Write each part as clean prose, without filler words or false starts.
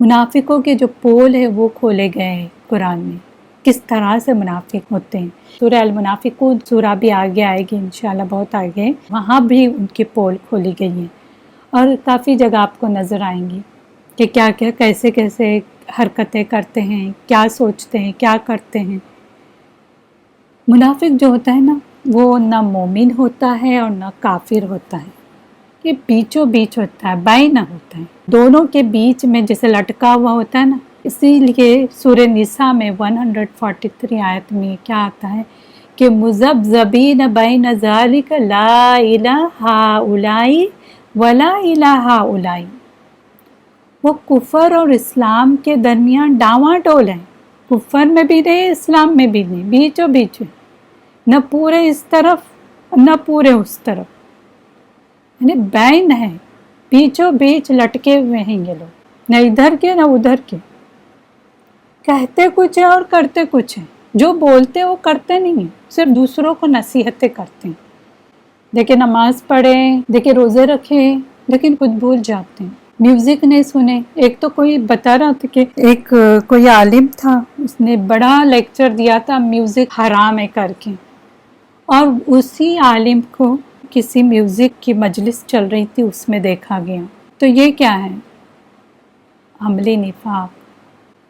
منافقوں کے جو پول ہے وہ کھولے گئے ہیں قرآن میں، کس طرح سے منافق ہوتے ہیں۔ سورہ المنافقون سورہ بھی آگے آئے گی انشاءاللہ، بہت آگے، وہاں بھی ان کی پول کھولی گئی ہیں، اور کافی جگہ آپ کو نظر آئیں گی کہ کیا کیا کیسے کیسے حرکتیں کرتے ہیں، کیا سوچتے ہیں، کیا کرتے ہیں۔ منافق جو ہوتا ہے نا، وہ نہ مومن ہوتا ہے اور نہ کافر ہوتا ہے، یہ بیچوں بیچ ہوتا ہے، بائنا ہوتا ہے، دونوں کے بیچ میں جیسے لٹکا ہوا ہوتا ہے نا۔ اسی لیے سورہ نساء میں 143 آیت میں کیا آتا ہے کہ مذبذبین بین ذالک لا الہ ہؤلاء ولا الہ ہؤلاء، وہ کفر اور اسلام کے درمیان ڈاواں ڈول ہے، کفر میں بھی نہیں اسلام میں بھی نہیں، بیچوں بیچ ہے، نہ پورے اس طرف نہ پورے اس طرف، یعنی بین ہے، بیچوں بیچ لٹکے ہوئے ہیں یہ لوگ، نہ ادھر کے نہ ادھر کے، کہتے کچھ ہے اور کرتے کچھ ہے، جو بولتے وہ کرتے نہیں ہیں، صرف دوسروں کو نصیحتیں کرتے ہیں، دیکھیں نماز پڑھیں، دیکھیں روزے رکھیں، لیکن خود بھول جاتے ہیں، میوزک نہیں سنے۔ ایک تو کوئی بتا رہا تھا کہ ایک کوئی عالم تھا، اس نے بڑا لیکچر دیا تھا میوزک حرام ہے کر کے، اور اسی عالم کو کسی میوزک کی مجلس چل رہی تھی، اس میں دیکھا گیا۔ تو یہ کیا ہے؟ عملی نفاق،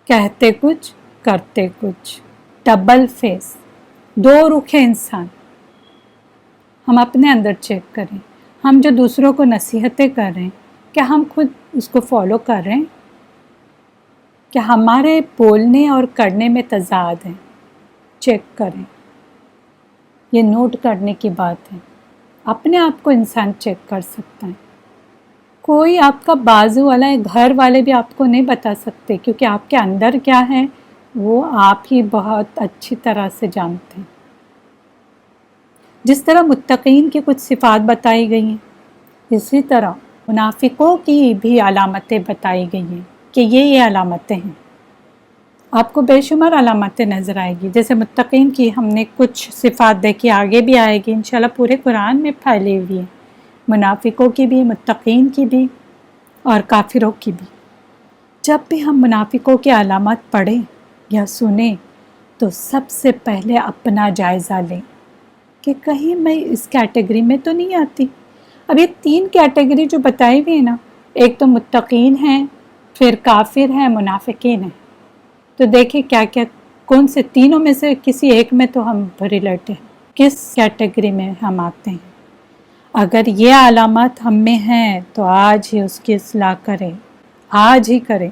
کہتے کچھ کرتے کچھ، ڈبل فیس، دو رخ انسان۔ ہم اپنے اندر چیک کریں، ہم جو دوسروں کو نصیحتیں کر رہے ہیں، کیا ہم خود اس کو فالو کر رہے ہیں؟ کیا ہمارے بولنے اور کرنے میں تضاد ہے؟ چیک کریں، یہ نوٹ کرنے کی بات ہے، اپنے آپ کو انسان چیک کر سکتا ہے۔ کوئی آپ کا بازو والا ہے، گھر والے بھی آپ کو نہیں بتا سکتے، کیونکہ آپ کے اندر کیا ہے وہ آپ ہی بہت اچھی طرح سے جانتے ہیں۔ جس طرح متقین کی کچھ صفات بتائی گئی ہیں، اسی طرح منافقوں کی بھی علامتیں بتائی گئی ہیں کہ یہ علامتیں ہیں۔ آپ کو بے شمار علامتیں نظر آئے گی، جیسے متقین کی ہم نے کچھ صفات دیکھی، آگے بھی آئے گی انشاءاللہ، پورے قرآن میں پھیلی ہوئی ہے، منافقوں کی بھی، متقین کی بھی اور کافروں کی بھی۔ جب بھی ہم منافقوں کی علامات پڑھیں یا سنیں تو سب سے پہلے اپنا جائزہ لیں کہ کہیں میں اس کیٹیگری میں تو نہیں آتی۔ اب یہ 3 کیٹیگری جو بتائی ہوئی ہے نا، ایک تو متقین ہیں، پھر کافر ہیں، منافقین ہیں، تو دیکھیں کیا کیا کون سے تینوں میں سے کسی ایک میں تو ہم ریلیٹ ہیں، کس کیٹیگری میں ہم آتے ہیں۔ اگر یہ علامات ہم میں ہیں تو آج ہی اس کی اصلاح کریں، آج ہی کریں۔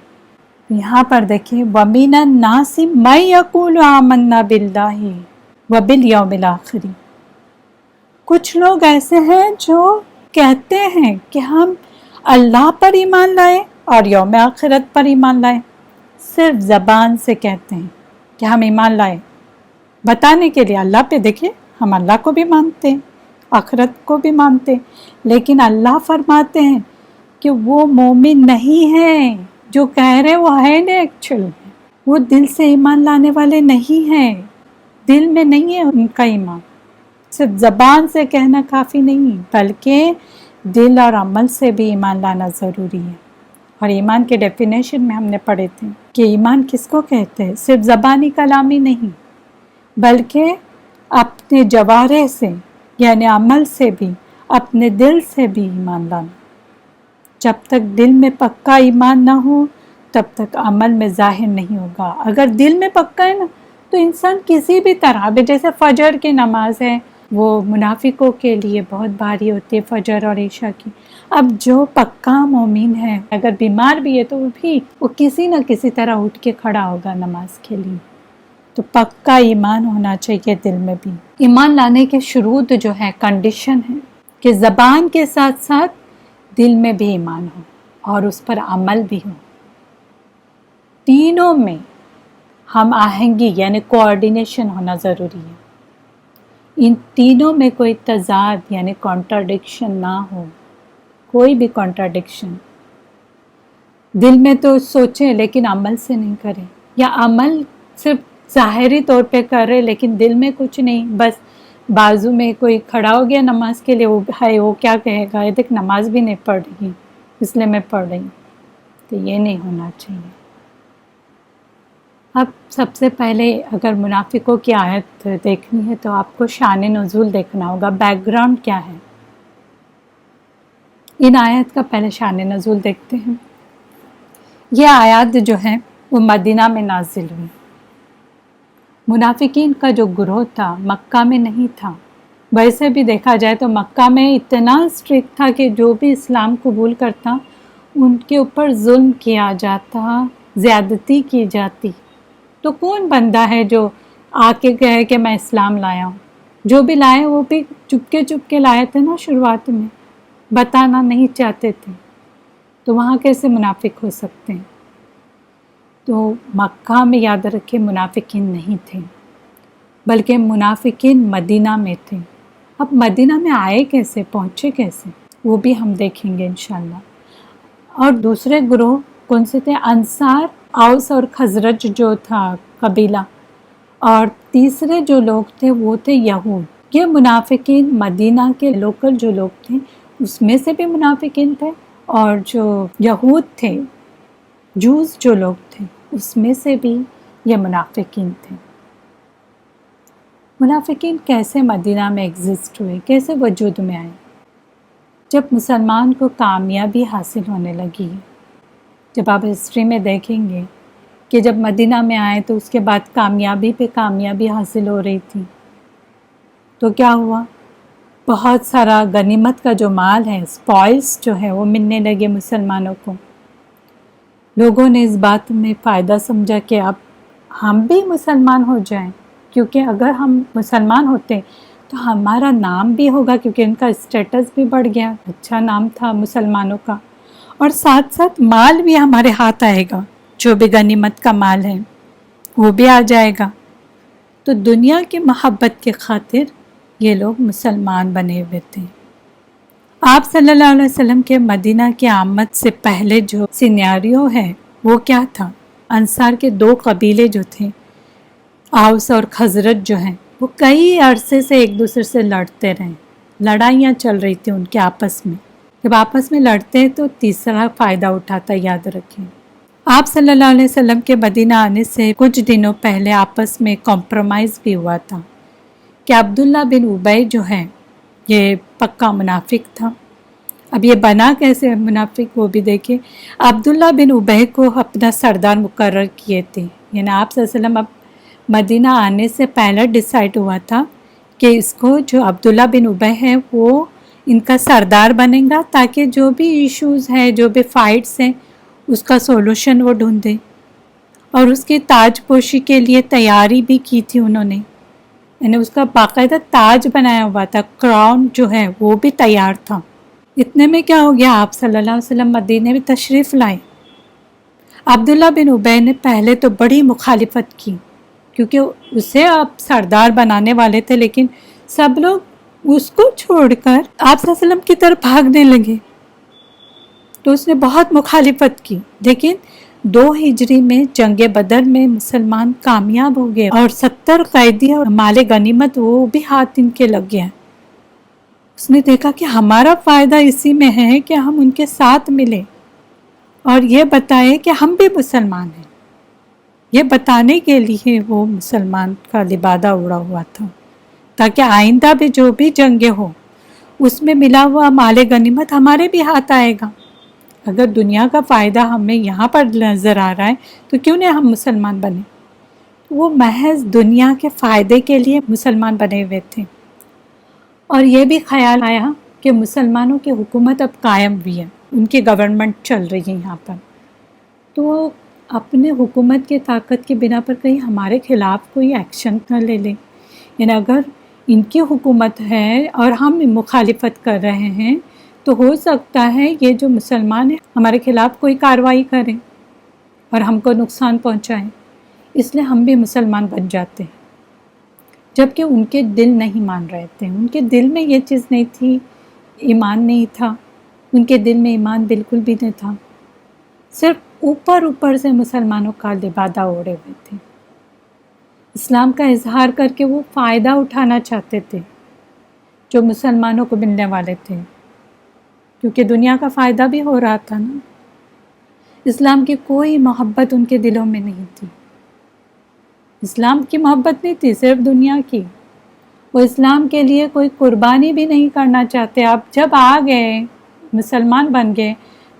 یہاں پر دیکھیں وَمِنَ النَّاسِ مَن يَقُولُ آمَنَّا بِاللَّهِ وَبِالْيَوْمِ الْآخِرِ، کچھ لوگ ایسے ہیں جو کہتے ہیں کہ ہم اللہ پر ایمان لائے اور یوم آخرت پر ایمان لائے، صرف زبان سے کہتے ہیں کہ ہم ایمان لائے، بتانے کے لیے اللہ پہ، دیکھیں ہم اللہ کو بھی مانتے ہیں، آخرت کو بھی مانتے ہیں، لیکن اللہ فرماتے ہیں کہ وہ مومن نہیں ہیں، جو کہہ رہے وہ ہے نہیں ایکچوئل، وہ دل سے ایمان لانے والے نہیں ہیں، دل میں نہیں ہے ان کا ایمان، صرف زبان سے کہنا کافی نہیں، بلکہ دل اور عمل سے بھی ایمان لانا ضروری ہے۔ اور ایمان کے ڈیفینیشن میں ہم نے پڑھے تھے کہ ایمان کس کو کہتے ہیں، صرف زبانی کلامی نہیں، بلکہ اپنے جوارح سے یعنی عمل سے بھی، اپنے دل سے بھی ایمان لانا۔ جب تک دل میں پکا ایمان نہ ہو تب تک عمل میں ظاہر نہیں ہوگا۔ اگر دل میں پکا ہے نا تو انسان کسی بھی طرح، جیسے فجر کی نماز ہے، وہ منافقوں کے لیے بہت بھاری ہوتی ہے، فجر اور عشاء کی۔ اب جو پکا مومن ہے اگر بیمار بھی ہے تو وہ کسی نہ کسی طرح اٹھ کے کھڑا ہوگا نماز کے لیے۔ تو پکا ایمان ہونا چاہیے دل میں بھی۔ ایمان لانے کے شروط جو ہے، کنڈیشن ہے کہ زبان کے ساتھ ساتھ دل میں بھی ایمان ہو اور اس پر عمل بھی ہو، تینوں میں ہم آہنگی یعنی کوآرڈینیشن ہونا ضروری ہے، ان تینوں میں کوئی تضاد یعنی کانٹرڈکشن نہ ہو، کوئی بھی کانٹرڈکشن، دل میں تو سوچیں لیکن عمل سے نہیں کریں، یا عمل صرف ظاہری طور پہ کر رہے لیکن دل میں کچھ نہیں، بس بازو میں کوئی کھڑا ہو گیا نماز کے لیے، وہ کیا کہے گا، یہ دیکھ نماز بھی نہیں پڑھ رہی اس لیے میں پڑھ رہی ہوں۔ تو یہ نہیں ہونا چاہیے۔ اب سب سے پہلے اگر منافقوں کی آیت دیکھنی ہے تو آپ کو شان نزول دیکھنا ہوگا، بیک گراؤنڈ کیا ہے۔ ان آیت کا پہلے شان نزول دیکھتے ہیں۔ یہ آیات جو ہیں وہ مدینہ میں نازل ہوئی۔ منافقین کا جو گروہ تھا مکہ میں نہیں تھا۔ ویسے بھی دیکھا جائے تو مکہ میں اتنا اسٹرکٹ تھا کہ جو بھی اسلام قبول کرتا ان کے اوپر ظلم کیا جاتا، زیادتی کی جاتی۔ تو کون بندہ ہے جو آ کے کہے کہ میں اسلام لایا ہوں؟ جو بھی لائے وہ بھی چپ کے لائے تھے نا، شروعات میں بتانا نہیں چاہتے تھے، تو وہاں کیسے منافق ہو سکتے ہیں؟ تو مکہ میں یاد رکھے منافقین نہیں تھے، بلکہ منافقین مدینہ میں تھے۔ اب مدینہ میں آئے کیسے، پہنچے کیسے، وہ بھی ہم دیکھیں گے انشاءاللہ۔ اور دوسرے گروہ کون سے تھے؟ انصار، اوس اور خزرج جو تھا قبیلہ، اور تیسرے جو لوگ تھے وہ تھے یہود۔ یہ منافقین مدینہ کے لوکل جو لوگ تھے اس میں سے بھی منافقین تھے، اور جو یہود تھے، جوز جو لوگ تھے، اس میں سے بھی یہ منافقین تھے۔ منافقین کیسے مدینہ میں ایگزسٹ ہوئے، کیسے وجود میں آئے؟ جب مسلمان کو کامیابی حاصل ہونے لگی، جب آپ ہسٹری میں دیکھیں گے کہ جب مدینہ میں آئے تو اس کے بعد کامیابی پہ کامیابی حاصل ہو رہی تھی، تو کیا ہوا؟ بہت سارا غنیمت کا جو مال ہے، اسپوائلز جو ہے، وہ ملنے لگے مسلمانوں کو۔ لوگوں نے اس بات میں فائدہ سمجھا کہ اب ہم بھی مسلمان ہو جائیں، کیونکہ اگر ہم مسلمان ہوتے تو ہمارا نام بھی ہوگا، کیونکہ ان کا اسٹیٹس بھی بڑھ گیا، اچھا نام تھا مسلمانوں کا، اور ساتھ ساتھ مال بھی ہمارے ہاتھ آئے گا، جو بھی غنیمت کا مال ہے وہ بھی آ جائے گا۔ تو دنیا کی محبت کی خاطر یہ لوگ مسلمان بنے ہوئے تھے۔ آپ صلی اللہ علیہ وسلم کے مدینہ کی آمد سے پہلے جو سینیریو ہے وہ کیا تھا؟ انصار کے دو قبیلے جو تھے، اوس اور خزرج جو ہیں، وہ کئی عرصے سے ایک دوسرے سے لڑتے رہے، لڑائیاں چل رہی تھیں ان کے آپس میں۔ جب آپس میں لڑتے تو تیسرا فائدہ اٹھاتا، یاد رکھیں۔ آپ صلی اللہ علیہ وسلم کے مدینہ آنے سے کچھ دنوں پہلے آپس میں کمپرومائز بھی ہوا تھا کہ عبداللہ بن ابی جو ہے یہ پکا منافق تھا۔ اب یہ بنا کیسے منافق وہ بھی دیکھیں۔ عبداللہ بن ابی کو اپنا سردار مقرر کیے تھے، یعنی آپ صلی اللہ علیہ وسلم اب مدینہ آنے سے پہلے ڈیسائیڈ ہوا تھا کہ اس کو جو عبداللہ بن ابی ہے وہ ان کا سردار بنے گا، تاکہ جو بھی ایشوز ہیں، جو بھی فائٹس ہیں، اس کا سولوشن وہ ڈھونڈے۔ اور اس کی تاج پوشی کے لیے تیاری بھی کی تھی انہوں نے، یعنی اس کا باقاعدہ تاج بنایا ہوا تھا، کراؤن جو ہے وہ بھی تیار تھا۔ اتنے میں کیا ہو گیا، آپ صلی اللہ علیہ وسلم مدینے میں تشریف لائے۔ عبداللہ بن ابی نے پہلے تو بڑی مخالفت کی، کیونکہ اسے آپ سردار بنانے والے تھے، لیکن سب لوگ اس کو چھوڑ کر آپ صلی اللہ علیہ وسلم کی طرف بھاگنے لگے، تو اس نے بہت مخالفت کی۔ لیکن 2 ہجری میں جنگ بدر میں مسلمان کامیاب ہو گئے، اور 70 قیدی اور مال غنیمت وہ بھی ہاتھ ان کے لگ گیا۔ اس نے دیکھا کہ ہمارا فائدہ اسی میں ہے کہ ہم ان کے ساتھ ملے اور یہ بتائے کہ ہم بھی مسلمان ہیں۔ یہ بتانے کے لیے وہ مسلمان کا لبادہ اڑا ہوا تھا، تاکہ آئندہ بھی جو بھی جنگیں ہو اس میں ملا ہوا مال غنیمت ہمارے بھی ہاتھ آئے گا۔ اگر دنیا کا فائدہ ہمیں یہاں پر نظر آ رہا ہے تو کیوں نہیں ہم مسلمان بنے؟ وہ محض دنیا کے فائدے کے لیے مسلمان بنے ہوئے تھے، اور یہ بھی خیال آیا کہ مسلمانوں کی حکومت اب قائم ہوئی ہے، ان کی گورنمنٹ چل رہی ہے یہاں پر، تو وہ اپنے حکومت کی طاقت کی بنا پر کہیں ہمارے خلاف کوئی ایکشن نہ لے لیں۔ یعنی اگر ان کی حکومت ہے اور ہم مخالفت کر رہے ہیں تو ہو سکتا ہے یہ جو مسلمان ہیں ہمارے خلاف کوئی کارروائی کریں اور ہم کو نقصان پہنچائیں، اس لیے ہم بھی مسلمان بن جاتے ہیں۔ جبکہ ان کے دل نہیں مان رہے تھے، ان کے دل میں یہ چیز نہیں تھی، ایمان نہیں تھا، ان کے دل میں ایمان بالکل بھی نہیں تھا، صرف اوپر سے مسلمانوں کا لبادہ اوڑے ہوئے تھے۔ اسلام کا اظہار کر کے وہ فائدہ اٹھانا چاہتے تھے جو مسلمانوں کو ملنے والے تھے، کیونکہ دنیا کا فائدہ بھی ہو رہا تھا نا۔ اسلام کی کوئی محبت ان کے دلوں میں نہیں تھی، اسلام کی محبت نہیں تھی، صرف دنیا کی۔ وہ اسلام کے لیے کوئی قربانی بھی نہیں کرنا چاہتے۔ اب جب آ گئے، مسلمان بن گئے،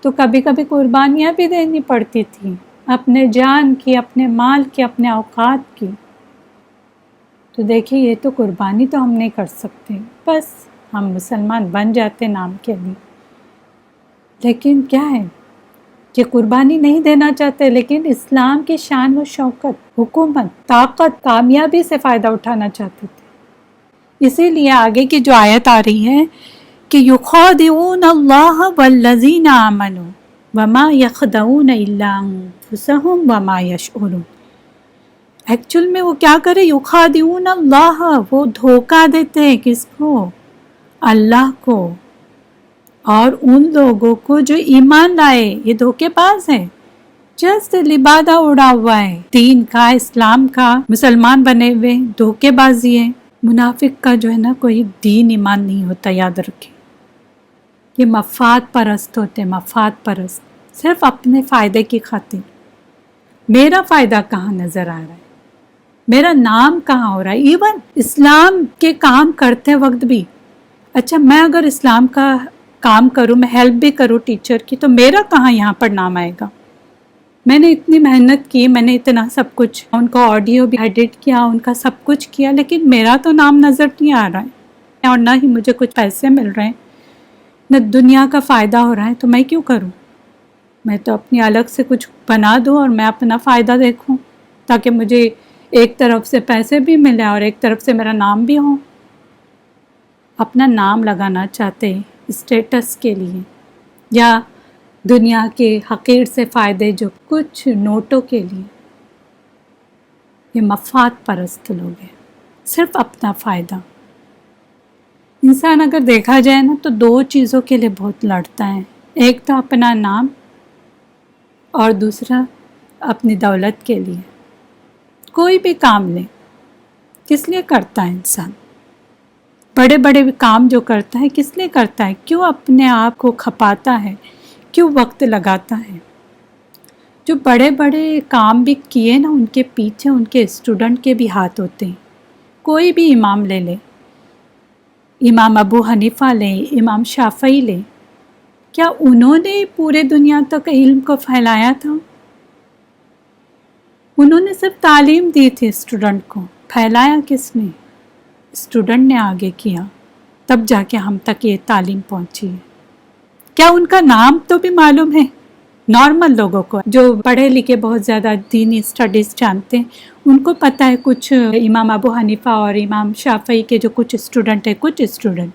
تو کبھی کبھی قربانیاں بھی دینی پڑتی تھی، اپنے جان کی، اپنے مال کی، اپنے اوقات کی۔ تو دیکھیے یہ تو قربانی تو ہم نہیں کر سکتے، بس ہم مسلمان بن جاتے نام کے لیے۔ لیکن کیا ہے کہ قربانی نہیں دینا چاہتے، لیکن اسلام کی شان و شوکت، حکومت، طاقت، کامیابی سے فائدہ اٹھانا چاہتے تھے۔ اسی لیے آگے کی جو آیت آ رہی ہے کہ یخادعون اللہ والذین آمنوا وما یخدعون الا انفسهم وما یشعرون۔ ایکچول میں وہ کیا کرے، یخادعون اللہ، وہ دھوکہ دیتے ہیں کس کو؟ اللہ کو اور ان لوگوں کو جو ایمان لائے۔ یہ دھوکے باز ہے، جسٹ لبادہ اڑا ہوا ہے دین کا، اسلام کا، مسلمان بنے ہوئے، دھوکے بازی ہے۔ منافق کا جو ہے نا کوئی دین ایمان نہیں ہوتا، یاد رکھیں۔ یہ مفاد پرست ہوتے، مفاد پرست، صرف اپنے فائدے کی خاطر۔ میرا فائدہ کہاں نظر آ رہا ہے، میرا نام کہاں ہو رہا ہے؟ ایون اسلام کے کام کرتے وقت بھی، اچھا میں اگر اسلام کا کام کروں، میں ہیلپ بھی کروں ٹیچر کی، تو میرا کہاں یہاں پر نام آئے گا؟ میں نے اتنی محنت کی، میں نے اتنا سب کچھ، ان کا آڈیو بھی ایڈٹ کیا، ان کا سب کچھ کیا، لیکن میرا تو نام نظر نہیں آ رہا ہے، اور نہ ہی مجھے کچھ پیسے مل رہے ہیں، نہ دنیا کا فائدہ ہو رہا ہے، تو میں کیوں کروں؟ میں تو اپنی الگ سے کچھ بنا دوں اور میں اپنا فائدہ دیکھوں، تاکہ مجھے ایک طرف سے پیسے بھی ملے اور ایک طرف سے میرا نام بھی ہو۔ اپنا نام لگانا چاہتے اسٹیٹس کے لیے، یا دنیا کے حقیر سے فائدے جو کچھ نوٹوں کے لیے، یہ مفاد پرست لوگ ہیں، صرف اپنا فائدہ۔ انسان اگر دیکھا جائے نا تو دو چیزوں کے لیے بہت لڑتا ہے، ایک تو اپنا نام اور دوسرا اپنی دولت کے لیے۔ کوئی بھی کام لے، کس لیے کرتا ہے انسان؟ بڑے بڑے کام جو کرتا ہے کس لیے کرتا ہے؟ کیوں اپنے آپ کو کھپاتا ہے؟ کیوں وقت لگاتا ہے؟ جو بڑے بڑے کام بھی کیے نا، ان کے پیچھے ان کے اسٹوڈنٹ کے بھی ہاتھ ہوتے ہیں۔ کوئی بھی امام لے لے، امام ابو حنیفہ لے، امام شافعی لے، کیا انہوں نے پورے دنیا تک علم کو پھیلایا تھا؟ انہوں نے صرف تعلیم دی تھی اسٹوڈنٹ کو، پھیلایا کس نے؟ اسٹوڈنٹ نے آگے کیا، تب جا کے ہم تک یہ تعلیم پہنچی ہے۔ کیا ان کا نام تو بھی معلوم ہے؟ نارمل لوگوں کو جو پڑھے لکھے بہت زیادہ دینی اسٹڈیز جانتے ہیں، ان کو پتہ ہے کچھ امام ابو حنیفہ اور امام شافعی کے جو کچھ اسٹوڈنٹ ہیں، کچھ اسٹوڈنٹ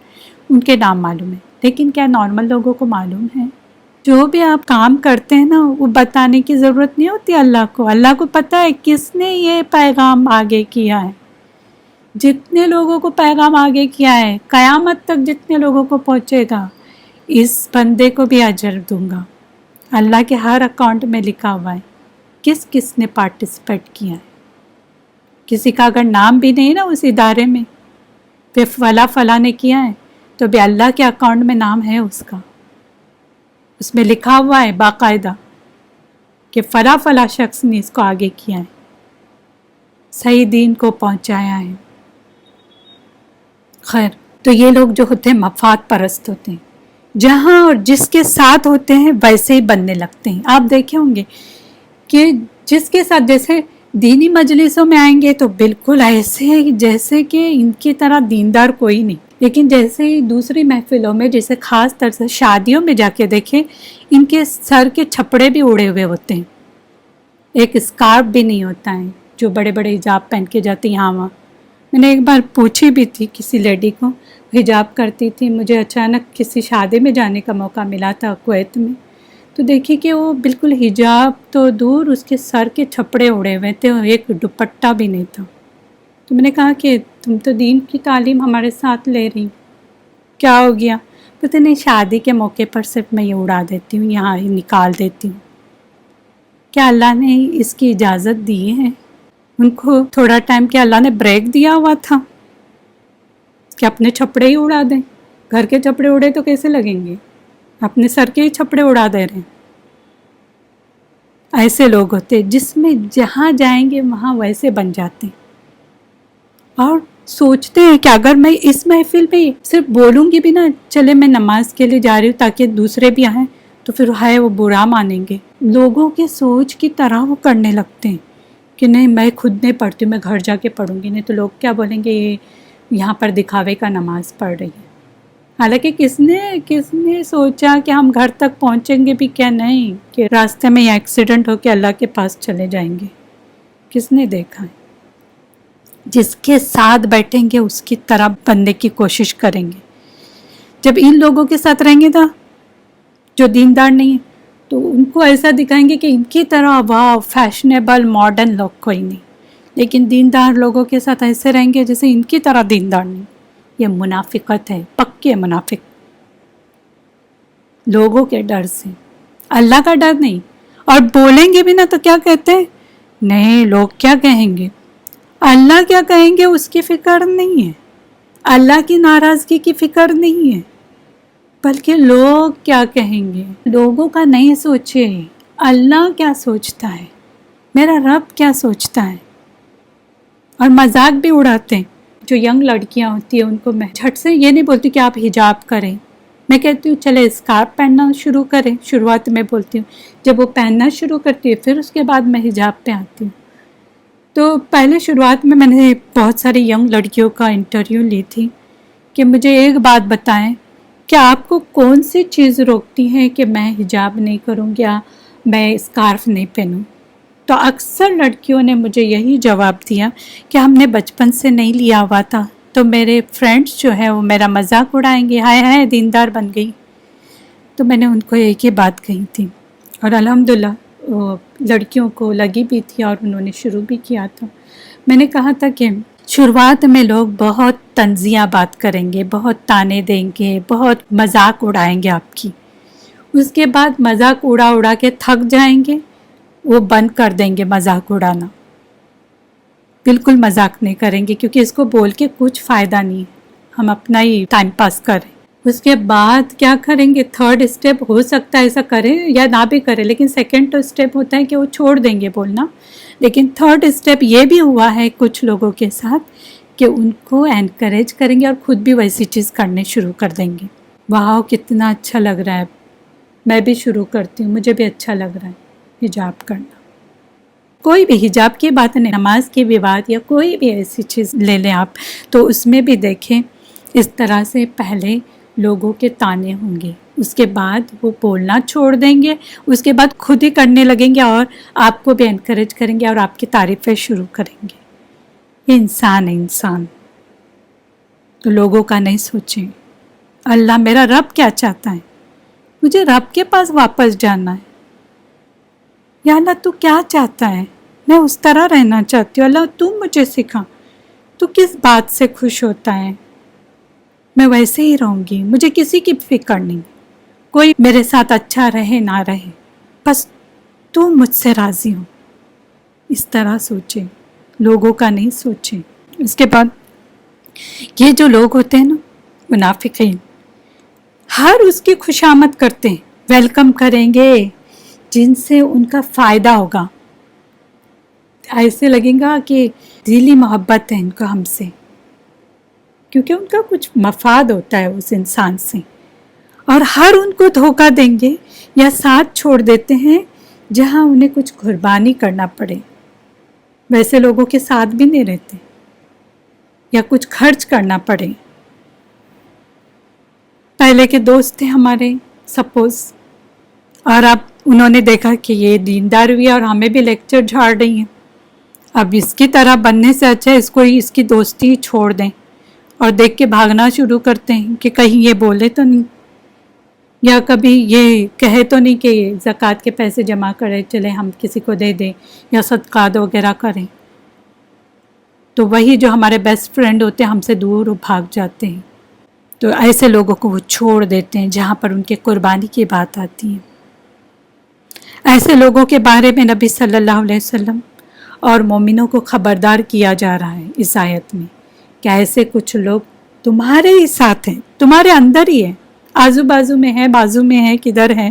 ان کے نام معلوم ہے، لیکن کیا نارمل لوگوں کو معلوم ہے؟ جو بھی آپ کام کرتے ہیں نا، وہ بتانے کی ضرورت نہیں ہوتی اللہ کو۔ اللہ کو پتہ ہے کس نے یہ پیغام آگے کیا ہے۔ جتنے لوگوں کو پیغام آگے کیا ہے، قیامت تک جتنے لوگوں کو پہنچے گا، اس بندے کو بھی اجر دوں گا۔ اللہ کے ہر اکاؤنٹ میں لکھا ہوا ہے کس کس نے پارٹیسپیٹ کیا ہے۔ کسی کا اگر نام بھی نہیں نا اس ادارے میں، پھر فلاں فلاں نے کیا ہے، تو بھی اللہ کے اکاؤنٹ میں نام ہے اس کا، اس میں لکھا ہوا ہے باقاعدہ کہ فلاں فلاں شخص نے اس کو آگے کیا ہے، صحیح دین کو پہنچایا ہے۔ خیر، تو یہ لوگ جو ہوتے ہیں مفاد پرست ہوتے ہیں، جہاں اور جس کے ساتھ ہوتے ہیں ویسے ہی بننے لگتے ہیں۔ آپ دیکھے ہوں گے کہ جس کے ساتھ، جیسے دینی مجلسوں میں آئیں گے تو بالکل ایسے جیسے کہ ان کی طرح دیندار کوئی نہیں، لیکن جیسے ہی دوسری محفلوں میں، جیسے خاص طور سے شادیوں میں جا کے دیکھیں، ان کے سر کے چھپڑے بھی اڑے ہوئے ہوتے ہیں، ایک اسکارف بھی نہیں ہوتا ہے، جو بڑے بڑے حجاب پہن کے جاتے ہیں یہاں وہاں۔ میں نے ایک بار پوچھی بھی تھی کسی لیڈی کو، حجاب کرتی تھی، مجھے اچانک کسی شادی میں جانے کا موقع ملا تھا کویت میں، تو دیکھی کہ وہ بالکل حجاب تو دور، اس کے سر کے چھپڑے اڑے ہوئے تھے، ایک دوپٹہ بھی نہیں تھا۔ تو میں نے کہا کہ تم تو دین کی تعلیم ہمارے ساتھ لے رہی، کیا ہو گیا؟ پتہ نہیں، شادی کے موقع پر صرف میں یہ اڑا دیتی ہوں، یہاں ہی نکال دیتی ہوں۔ کیا اللہ نے اس کی اجازت دی ہے؟ ان کو تھوڑا ٹائم کیا اللہ نے بریک دیا ہوا تھا کہ اپنے چھپڑے ہی اڑا دیں؟ گھر کے چھپڑے اڑے تو کیسے لگیں گے؟ اپنے سر کے ہی چھپڑے اڑا دے رہے ہیں۔ ایسے لوگ ہوتے ہیں جس میں جہاں جائیں گے وہاں ویسے بن جاتے ہیں، اور سوچتے ہیں کہ اگر میں اس محفل میں صرف بولوں گی بھی نا چلے میں نماز کے لیے جا رہی ہوں تاکہ دوسرے بھی آئیں، تو پھر ہے وہ برا مانیں گے. لوگوں کے سوچ کی طرح وہ کرنے لگتے ہیں کہ نہیں میں خود نہیں پڑھتی ہوں، میں گھر جا کے پڑھوں گی، نہیں تو لوگ کیا بولیں گے یہ یہاں پر دکھاوے کا نماز پڑھ رہی ہے. حالانکہ کس نے سوچا کہ ہم گھر تک پہنچیں گے بھی کیا نہیں، کہ راستے میں یہ ایکسیڈنٹ ہو کے اللہ کے پاس چلے جائیں گے. کس نے دیکھا ہے؟ جس کے ساتھ بیٹھیں گے اس کی طرح بننے کی کوشش کریں گے. جب ان لوگوں کے ساتھ رہیں گے نا جو دیندار نہیں ہیں تو ان کو ایسا دکھائیں گے کہ ان کی طرح واہ فیشنیبل ماڈرن لوگ کوئی نہیں، لیکن دیندار لوگوں کے ساتھ ایسے رہیں گے جیسے ان کی طرح دیندار نہیں. یہ منافقت ہے، پکے منافق. لوگوں کے ڈر سے، اللہ کا ڈر نہیں. اور بولیں گے بھی نا تو کیا کہتے ہیں، نہیں لوگ کیا کہیں گے، اللہ کیا کہیں گے اس کی فکر نہیں ہے، اللہ کی ناراضگی کی فکر نہیں ہے، بلکہ لوگ کیا کہیں گے. لوگوں کا نہیں سوچے، اللہ کیا سوچتا ہے، میرا رب کیا سوچتا ہے. اور مذاق بھی اڑاتے ہیں. جو ینگ لڑکیاں ہوتی ہیں ان کو میں جھٹ سے یہ نہیں بولتی کہ آپ حجاب کریں، میں کہتی ہوں چلے اسکارف پہننا شروع کریں. شروعات میں بولتی ہوں، جب وہ پہننا شروع کرتی ہے پھر اس کے بعد میں حجاب پہ آتی ہوں. تو پہلے شروعات میں نے بہت ساری ینگ لڑکیوں کا انٹرویو لی تھی کہ مجھے ایک بات بتائیں کہ آپ کو کون سی چیز روکتی ہے کہ میں حجاب نہیں کروں یا میں اسکارف نہیں پہنوں. تو اکثر لڑکیوں نے مجھے یہی جواب دیا کہ ہم نے بچپن سے نہیں لیا ہوا تھا، تو میرے فرینڈس جو ہیں وہ میرا مذاق اڑائیں گے، ہائے ہائے دیندار بن گئی. تو میں نے ان کو ایک ہی بات کہی تھی، اور الحمدللہ وہ لڑکیوں کو لگی بھی تھی اور انہوں نے شروع بھی کیا تھا. میں نے کہا تھا کہ شروعات میں لوگ بہت طنزیہ بات کریں گے، بہت تانے دیں گے، بہت مذاق اڑائیں گے آپ کی. اس کے بعد مذاق اڑا کے تھک جائیں گے، وہ بند کر دیں گے مذاق اڑانا، بالکل مذاق نہیں کریں گے، کیونکہ اس کو بول کے کچھ فائدہ نہیں ہے، ہم اپنا ہی ٹائم پاس کریں. اس کے بعد کیا کریں گے، تھرڈ اسٹیپ ہو سکتا ہے ایسا کریں یا نہ بھی کریں، لیکن سیکنڈ اسٹیپ ہوتا ہے کہ وہ چھوڑ دیں گے بولنا. لیکن تھرڈ اسٹیپ یہ بھی ہوا ہے کچھ لوگوں کے ساتھ کہ ان کو انکریج کریں گے اور خود بھی ویسی چیز کرنے شروع کر دیں گے. واہ کتنا اچھا لگ رہا ہے، میں بھی شروع کرتی ہوں، مجھے بھی اچھا لگ رہا ہے حجاب کرنا. کوئی بھی حجاب کی بات نہیں، نماز کی بھی بات یا کوئی بھی ایسی چیز لے لیں آپ، تو اس میں بھی دیکھیں اس طرح سے پہلے لوگوں کے تانے ہوں گے، اس کے بعد وہ بولنا چھوڑ دیں گے، اس کے بعد خود ہی کرنے لگیں گے اور آپ کو بھی انکریج کریں گے اور آپ کی تعریفیں شروع کریں گے. یہ انسان ہے انسان. تو لوگوں کا نہیں سوچیں، اللہ میرا رب کیا چاہتا ہے، مجھے رب کے پاس واپس جانا ہے. یا اللہ تو کیا چاہتا ہے، میں اس طرح رہنا چاہتی ہوں، اللہ تو مجھے سکھا، تو کس بات سے خوش ہوتا ہے، میں ویسے ہی رہوں گی، مجھے کسی کی فکر نہیں، کوئی میرے ساتھ اچھا رہے نہ رہے، بس تو مجھ سے راضی ہو. اس طرح سوچیں، لوگوں کا نہیں سوچیں. اس کے بعد یہ جو لوگ ہوتے ہیں نا منافقین، ہر اس کی خوشامد کرتے ہیں، ویلکم کریں گے جن سے ان کا فائدہ ہوگا. ایسے لگے گا کہ دلی محبت ہے ان کو ہم سے، کیونکہ ان کا کچھ مفاد ہوتا ہے اس انسان سے. اور ہر ان کو دھوکہ دیں گے یا ساتھ چھوڑ دیتے ہیں جہاں انہیں کچھ قربانی کرنا پڑے، ویسے لوگوں کے ساتھ بھی نہیں رہتے یا کچھ خرچ کرنا پڑے. پہلے کے دوست تھے ہمارے سپوز، اور اب انہوں نے دیکھا کہ یہ دیندار ہوئی اور ہمیں بھی لیکچر جھاڑ رہی ہیں، اب اس کی طرح بننے سے اچھا اس کو اس کی دوستی چھوڑ دیں، اور دیکھ کے بھاگنا شروع کرتے ہیں کہ کہیں یہ بولے تو نہیں، یا کبھی یہ کہے تو نہیں کہ زکوٰۃ کے پیسے جمع کرے چلے ہم کسی کو دے دیں یا صدقات وغیرہ کریں. تو وہی جو ہمارے بیسٹ فرینڈ ہوتے ہیں ہم سے دور بھاگ جاتے ہیں. تو ایسے لوگوں کو وہ چھوڑ دیتے ہیں جہاں پر ان کے قربانی کی بات آتی ہے. ایسے لوگوں کے بارے میں نبی صلی اللہ علیہ وسلم اور مومنوں کو خبردار کیا جا رہا ہے اس آیت میں کہ ایسے کچھ لوگ تمہارے ہی ساتھ ہیں، تمہارے اندر ہی ہیں، آزو بازو میں ہیں، بازو میں ہیں، کدھر ہیں،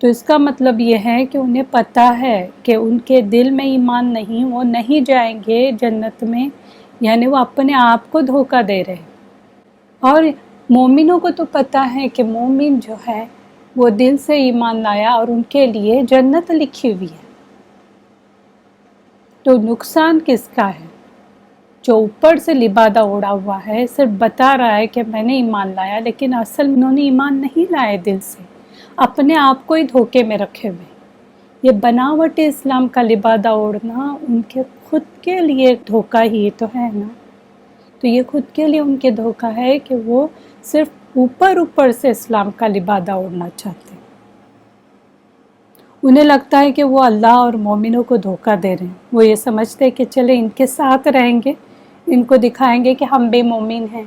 تو اس کا مطلب یہ ہے کہ انہیں پتہ ہے کہ ان کے دل میں ایمان نہیں، وہ نہیں جائیں گے جنت میں، یعنی وہ اپنے آپ کو دھوکہ دے رہے۔ اور مومنوں کو تو پتہ ہے کہ مومن جو ہے وہ دل سے ایمان لایا اور ان کے لیے جنت لکھی ہوئی ہے۔ تو نقصان کس کا ہے؟ جو اوپر سے لبادہ اڑا ہوا ہے، صرف بتا رہا ہے کہ میں نے ایمان لایا، لیکن اصل میں انہوں نے ایمان نہیں لائے، دل سے اپنے آپ کو ہی دھوکے میں رکھے ہوئے۔ یہ بناوٹ اسلام کا لبادہ اوڑھنا ان کے خود کے لیے دھوکہ ہی تو ہے نا۔ تو یہ خود کے لیے ان کے دھوکہ ہے کہ وہ صرف اوپر سے اسلام کا لبادہ اوڑھنا چاہتے ہیں۔ انہیں لگتا ہے کہ وہ اللہ اور مومنوں کو دھوکہ دے رہے ہیں۔ وہ یہ سمجھتے ہیں کہ چلے ان کے ساتھ رہیں گے، ان کو دکھائیں گے کہ ہم بھی مومن ہیں،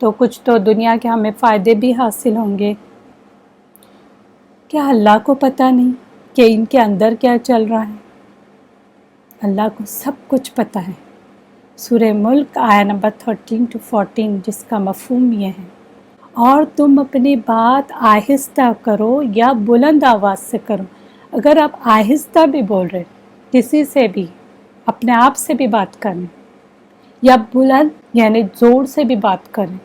تو کچھ تو دنیا کے ہمیں فائدے بھی حاصل ہوں گے۔ کیا اللہ کو پتہ نہیں کہ ان کے اندر کیا چل رہا ہے؟ اللہ کو سب کچھ پتہ ہے۔ سورہ ملک آیہ نمبر 13-14، جس کا مفہوم یہ ہے: اور تم اپنی بات آہستہ کرو یا بلند آواز سے کرو۔ اگر آپ آہستہ بھی بول رہے، کسی سے بھی، اپنے آپ سے بھی بات کریں، یا بلند یعنی زور سے بھی بات کریں،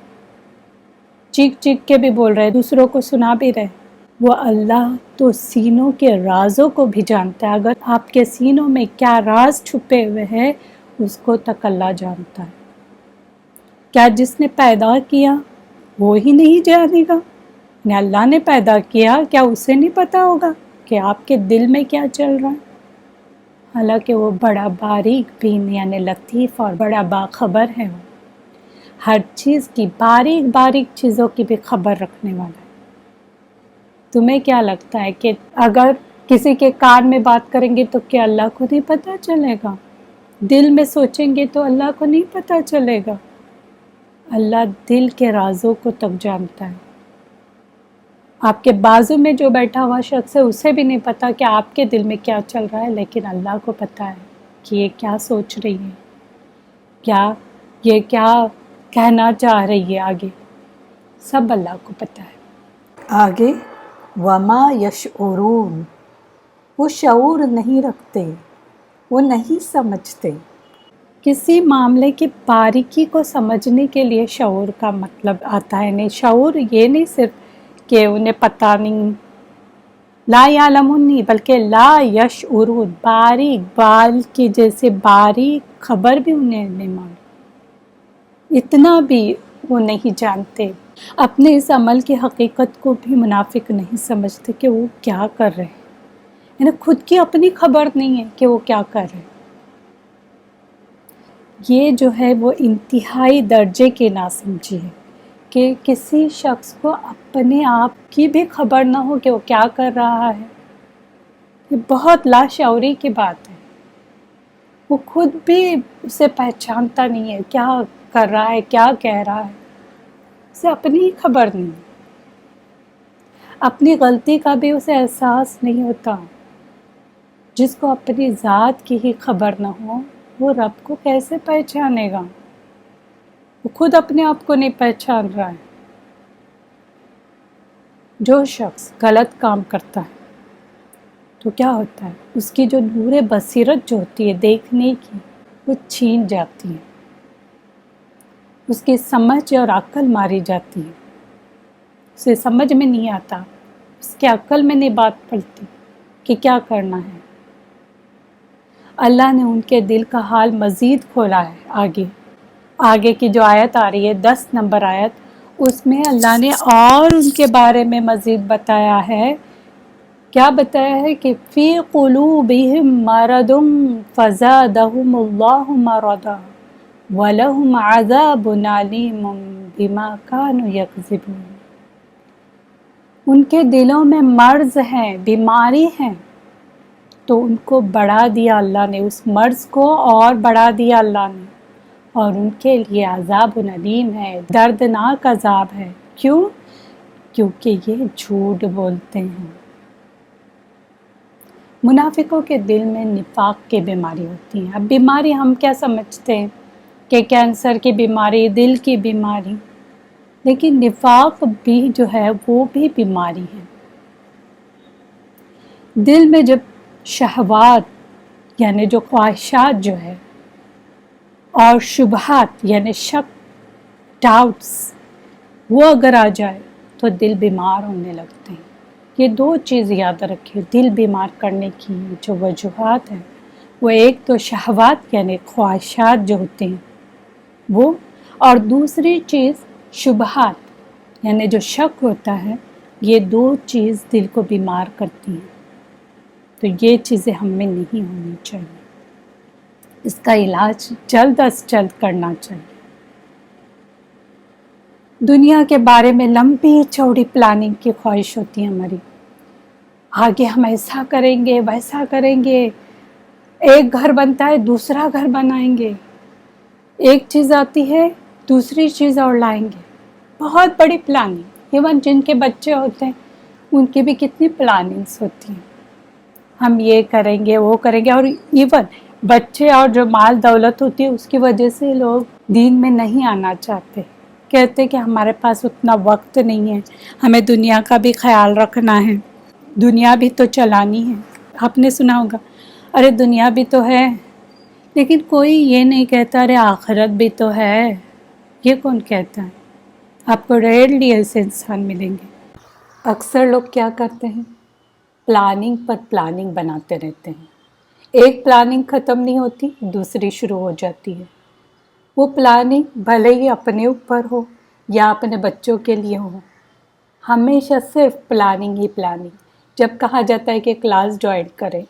چیخ چیخ کے بھی بول رہے، دوسروں کو سنا بھی رہے، وہ اللہ تو سینوں کے رازوں کو بھی جانتا ہے۔ اگر آپ کے سینوں میں کیا راز چھپے ہوئے ہیں، اس کو تک اللہ جانتا ہے۔ کیا جس نے پیدا کیا وہ ہی نہیں جانے گا؟ یعنی اللہ نے پیدا کیا، کیا اسے نہیں پتا ہوگا کہ آپ کے دل میں کیا چل رہا ہے؟ حالانکہ وہ بڑا باریک بین یعنی لطیف اور بڑا باخبر ہے۔ وہ ہر چیز کی، باریک باریک چیزوں کی بھی خبر رکھنے والا ہے۔ تمہیں کیا لگتا ہے کہ اگر کسی کے کان میں بات کریں گے تو کیا اللہ کو نہیں پتہ چلے گا؟ دل میں سوچیں گے تو اللہ کو نہیں پتہ چلے گا؟ اللہ دل کے رازوں کو تک جانتا ہے۔ آپ کے بازو میں جو بیٹھا ہوا شخص ہے، اسے بھی نہیں پتا کہ آپ کے دل میں کیا چل رہا ہے، لیکن اللہ کو پتہ ہے کہ یہ کیا سوچ رہی ہے، یہ کیا کہنا چاہ رہی ہے آگے، سب اللہ کو پتہ ہے۔ آگے وما یشعرون، وہ شعور نہیں رکھتے، وہ نہیں سمجھتے۔ کسی معاملے کی باریکی کو سمجھنے کے لیے شعور کا مطلب آتا ہے۔ نہیں، شعور یہ نہیں صرف کہ انہیں پتہ نہیں، لا یعلمون نہیں، بلکہ لا یشعرون، باریک بال کی جیسے باریک خبر بھی انہیں نہیں معلوم، اتنا بھی وہ نہیں جانتے۔ اپنے اس عمل کی حقیقت کو بھی منافق نہیں سمجھتے کہ وہ کیا کر رہے ہیں، یعنی خود کی اپنی خبر نہیں ہے کہ وہ کیا کر رہے ہیں۔ یہ جو ہے وہ انتہائی درجے کی ناسمجھی ہے کہ کسی شخص کو اپنے آپ کی بھی خبر نہ ہو کہ وہ کیا کر رہا ہے۔ یہ بہت لاشعوری کی بات ہے۔ وہ خود بھی اسے پہچانتا نہیں ہے، کیا کر رہا ہے، کیا کہہ رہا ہے، اسے اپنی ہی خبر نہیں، اپنی غلطی کا بھی اسے احساس نہیں ہوتا۔ جس کو اپنی ذات کی ہی خبر نہ ہو، وہ رب کو کیسے پہچانے گا؟ وہ خود اپنے آپ کو نہیں پہچان رہا ہے۔ جو شخص غلط کام کرتا ہے تو کیا ہوتا ہے؟ اس کی جو نور بصیرت جو ہوتی ہے دیکھنے کی، وہ چھین جاتی ہے، اس کی سمجھ اور عقل ماری جاتی ہے، اسے سمجھ میں نہیں آتا، اس کے عقل میں نہیں بات پڑتی کہ کیا کرنا ہے۔ اللہ نے ان کے دل کا حال مزید کھولا ہے۔ آگے کی جو آیت آ رہی ہے 10 نمبر آیت، اس میں اللہ نے اور ان کے بارے میں مزید بتایا ہے۔ کیا بتایا ہے کہ فی قلوبہم مرض فزادہم اللہ مرضا ولہم عذاب علیم بما کانوا یکذبون۔ ان کے دلوں میں مرض ہے، بیماری ہے، تو ان کو بڑھا دیا اللہ نے، اس مرض کو اور بڑھا دیا اللہ نے، اور ان کے لیے عذاب علیم ہے، دردناک عذاب ہے۔ کیوں؟ کیونکہ یہ جھوٹ بولتے ہیں۔ منافقوں کے دل میں نفاق کی بیماری ہوتی ہے۔ اب بیماری ہم کیا سمجھتے ہیں کہ کینسر کی بیماری، دل کی بیماری، لیکن نفاق بھی جو ہے وہ بھی بیماری ہے۔ دل میں جب شہوات یعنی جو خواہشات جو ہے اور شبہات یعنی شک ڈاؤٹس وہ اگر آ جائے تو دل بیمار ہونے لگتے ہیں. یہ دو چیز یاد رکھیں دل بیمار کرنے کی جو وجوہات ہیں وہ ایک تو شہوات یعنی خواہشات جو ہوتے ہیں وہ، اور دوسری چیز شبہات یعنی جو شک ہوتا ہے. یہ دو چیز دل کو بیمار کرتی ہیں. تو یہ چیزیں ہم میں نہیں ہونی چاہیے. اس کا علاج جلد از جلد کرنا چاہیے. دنیا کے بارے میں لمبی چوڑی پلاننگ کی خواہش ہوتی ہے ہماری. آگے ہم ایسا کریں گے ویسا کریں گے، ایک گھر بنتا ہے دوسرا گھر بنائیں گے، ایک چیز آتی ہے دوسری چیز اور لائیں گے. بہت بڑی پلاننگ. ایون جن کے بچے ہوتے ہیں ان کی بھی کتنی پلاننگز ہوتی ہیں. ہم یہ کریں گے وہ کریں گے. اور ایون بچے اور جو مال دولت ہوتی ہے اس کی وجہ سے لوگ دین میں نہیں آنا چاہتے. کہتے کہ ہمارے پاس اتنا وقت نہیں ہے، ہمیں دنیا کا بھی خیال رکھنا ہے، دنیا بھی تو چلانی ہے. آپ نے سنا ہوگا ارے دنیا بھی تو ہے، لیکن کوئی یہ نہیں کہتا ارے آخرت بھی تو ہے. یہ کون کہتا ہے؟ آپ کو ریئرلی ایسے انسان ملیں گے. اکثر لوگ کیا کرتے ہیں پلاننگ پر پلاننگ بناتے رہتے ہیں. ایک پلاننگ ختم نہیں ہوتی دوسری شروع ہو جاتی ہے. وہ پلاننگ بھلے ہی اپنے اوپر ہو یا اپنے بچوں کے لیے ہو، ہمیشہ صرف پلاننگ ہی پلاننگ. جب کہا جاتا ہے کہ کلاس جوائن کریں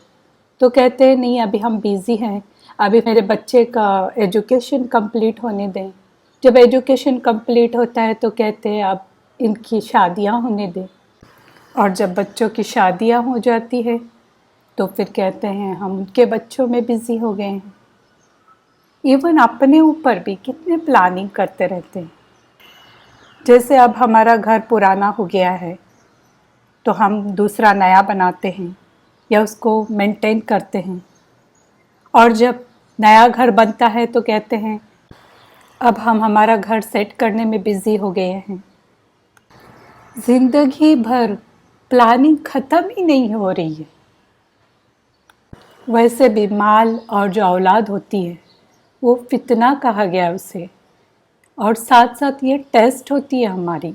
تو کہتے ہیں نہیں ابھی ہم بیزی ہیں، ابھی میرے بچے کا ایجوکیشن کمپلیٹ ہونے دیں. جب ایجوکیشن کمپلیٹ ہوتا ہے تو کہتے ہیں اب ان کی شادیاں ہونے دیں. اور جب بچوں کی شادیاں ہو جاتی ہے تو پھر کہتے ہیں ہم ان کے بچوں میں بزی ہو گئے ہیں. ایون اپنے اوپر بھی کتنے پلاننگ کرتے رہتے ہیں. جیسے اب ہمارا گھر پرانا ہو گیا ہے تو ہم دوسرا نیا بناتے ہیں یا اس کو مینٹین کرتے ہیں. اور جب نیا گھر بنتا ہے تو کہتے ہیں اب ہم ہمارا گھر سیٹ کرنے میں بزی ہو گئے ہیں. زندگی بھر پلاننگ ختم ہی نہیں ہو رہی ہے. ویسے بھی مال اور جو اولاد ہوتی ہے وہ فتنہ کہا گیا اسے، اور ساتھ ساتھ یہ ٹیسٹ ہوتی ہے ہماری.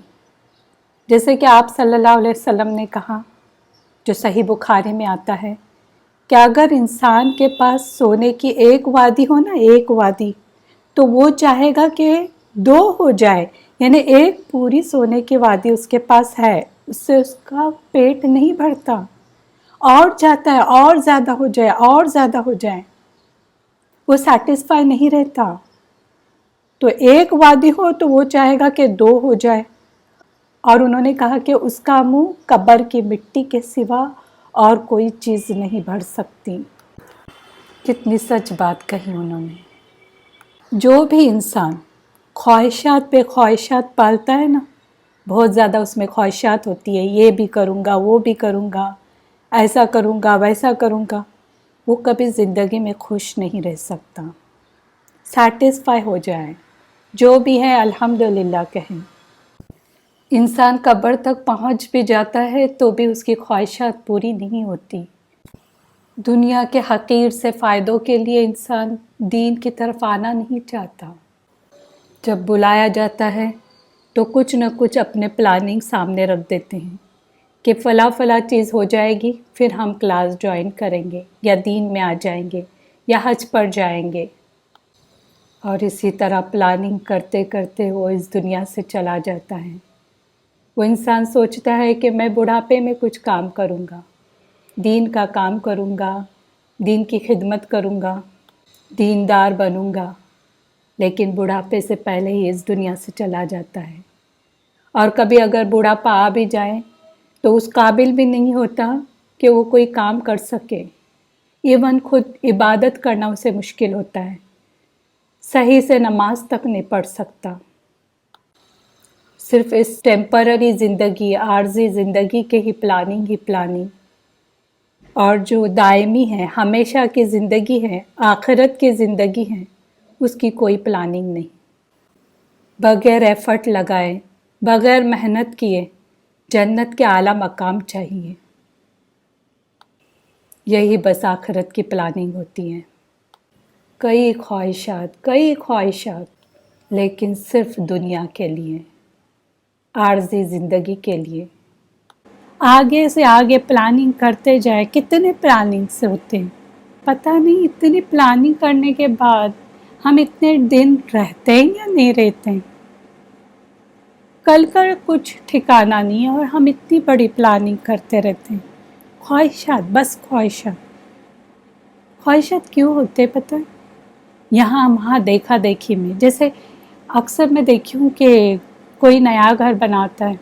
جیسے کہ آپ صلی اللہ علیہ وسلم نے کہا جو صحیح بخاری میں آتا ہے کہ اگر انسان کے پاس سونے کی ایک وادی ہو نا، ایک وادی، تو وہ چاہے گا کہ دو ہو جائے. یعنی ایک پوری سونے کی وادی اس کے پاس ہے، اس سے اس کا پیٹ نہیں بھرتا، اور چاہتا ہے اور زیادہ ہو جائے اور زیادہ ہو جائے، وہ سیٹسفائی نہیں رہتا. تو ایک وادی ہو تو وہ چاہے گا کہ دو ہو جائے. اور انہوں نے کہا کہ اس کا منہ قبر کی مٹی کے سوا اور کوئی چیز نہیں بھر سکتی. کتنی سچ بات کہی انہوں نے. جو بھی انسان خواہشات پہ خواہشات پالتا ہے نا، بہت زیادہ اس میں خواہشات ہوتی ہے، یہ بھی کروں گا وہ بھی کروں گا، ایسا کروں گا ویسا کروں گا، وہ کبھی زندگی میں خوش نہیں رہ سکتا. سیٹسفائی ہو جائے جو بھی ہے الحمدللہ کہیں. انسان قبر تک پہنچ بھی جاتا ہے تو بھی اس کی خواہشات پوری نہیں ہوتی. دنیا کے حقیر سے فائدوں کے لیے انسان دین کی طرف آنا نہیں چاہتا. جب بلایا جاتا ہے تو کچھ نہ کچھ اپنے پلاننگ سامنے رکھ دیتے ہیں کہ فلاں فلاں چیز ہو جائے گی پھر ہم کلاس جوائن کریں گے یا دین میں آ جائیں گے یا حج پر جائیں گے. اور اسی طرح پلاننگ کرتے کرتے وہ اس دنیا سے چلا جاتا ہے. وہ انسان سوچتا ہے کہ میں بڑھاپے میں کچھ کام کروں گا، دین کا کام کروں گا، دین کی خدمت کروں گا، دیندار بنوں گا، لیکن بڑھاپے سے پہلے ہی اس دنیا سے چلا جاتا ہے. اور کبھی اگر بڑھاپا آ بھی جائے تو اس قابل بھی نہیں ہوتا کہ وہ کوئی کام کر سکے. ایون خود عبادت کرنا اسے مشکل ہوتا ہے، صحیح سے نماز تک نہیں پڑھ سکتا. صرف اس ٹیمپرری زندگی، عارضی زندگی کے ہی پلاننگ، اور جو دائمی ہے ہمیشہ کی زندگی ہے، آخرت کی زندگی ہے، اس کی کوئی پلاننگ نہیں. بغیر ایفرٹ لگائے، بغیر محنت کیے جنت کے اعلیٰ مقام چاہیے. یہی بس آخرت کی پلاننگ ہوتی ہے. کئی خواہشات لیکن صرف دنیا کے لیے، عارضی زندگی کے لیے. آگے سے آگے پلاننگ کرتے جائے. کتنے پلاننگس ہوتے ہیں پتہ نہیں. اتنی پلاننگ کرنے کے بعد ہم اتنے دن رہتے ہیں یا نہیں رہتے ہیں، کل کا کچھ ٹھکانہ نہیں ہے، اور ہم اتنی بڑی پلاننگ کرتے رہتے ہیں. خواہشات، بس خواہشات کیوں ہوتے پتہ ہے؟ یہاں وہاں دیکھا دیکھی میں. جیسے اکثر میں دیکھی ہوں کہ کوئی نیا گھر بناتا ہے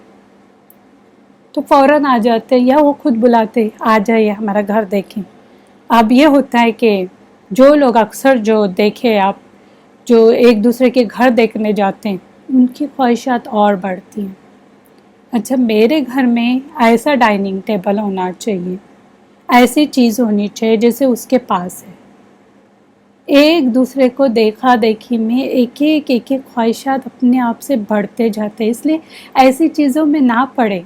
تو فوراً آ جاتے یا وہ خود بلاتے آ جائیے ہمارا گھر دیکھیں. اب یہ ہوتا ہے کہ جو لوگ اکثر جو دیکھے آپ جو ایک دوسرے کے گھر دیکھنے جاتے ہیں ان کی خواہشات اور بڑھتی ہیں. اچھا میرے گھر میں ایسا ڈائننگ ٹیبل ہونا چاہیے، ایسی چیز ہونی چاہیے جیسے اس کے پاس ہے. ایک دوسرے کو دیکھا دیکھی میں ایک ایک خواہشات اپنے آپ سے بڑھتے جاتے ہیں. اس لیے ایسی چیزوں میں نہ پڑے.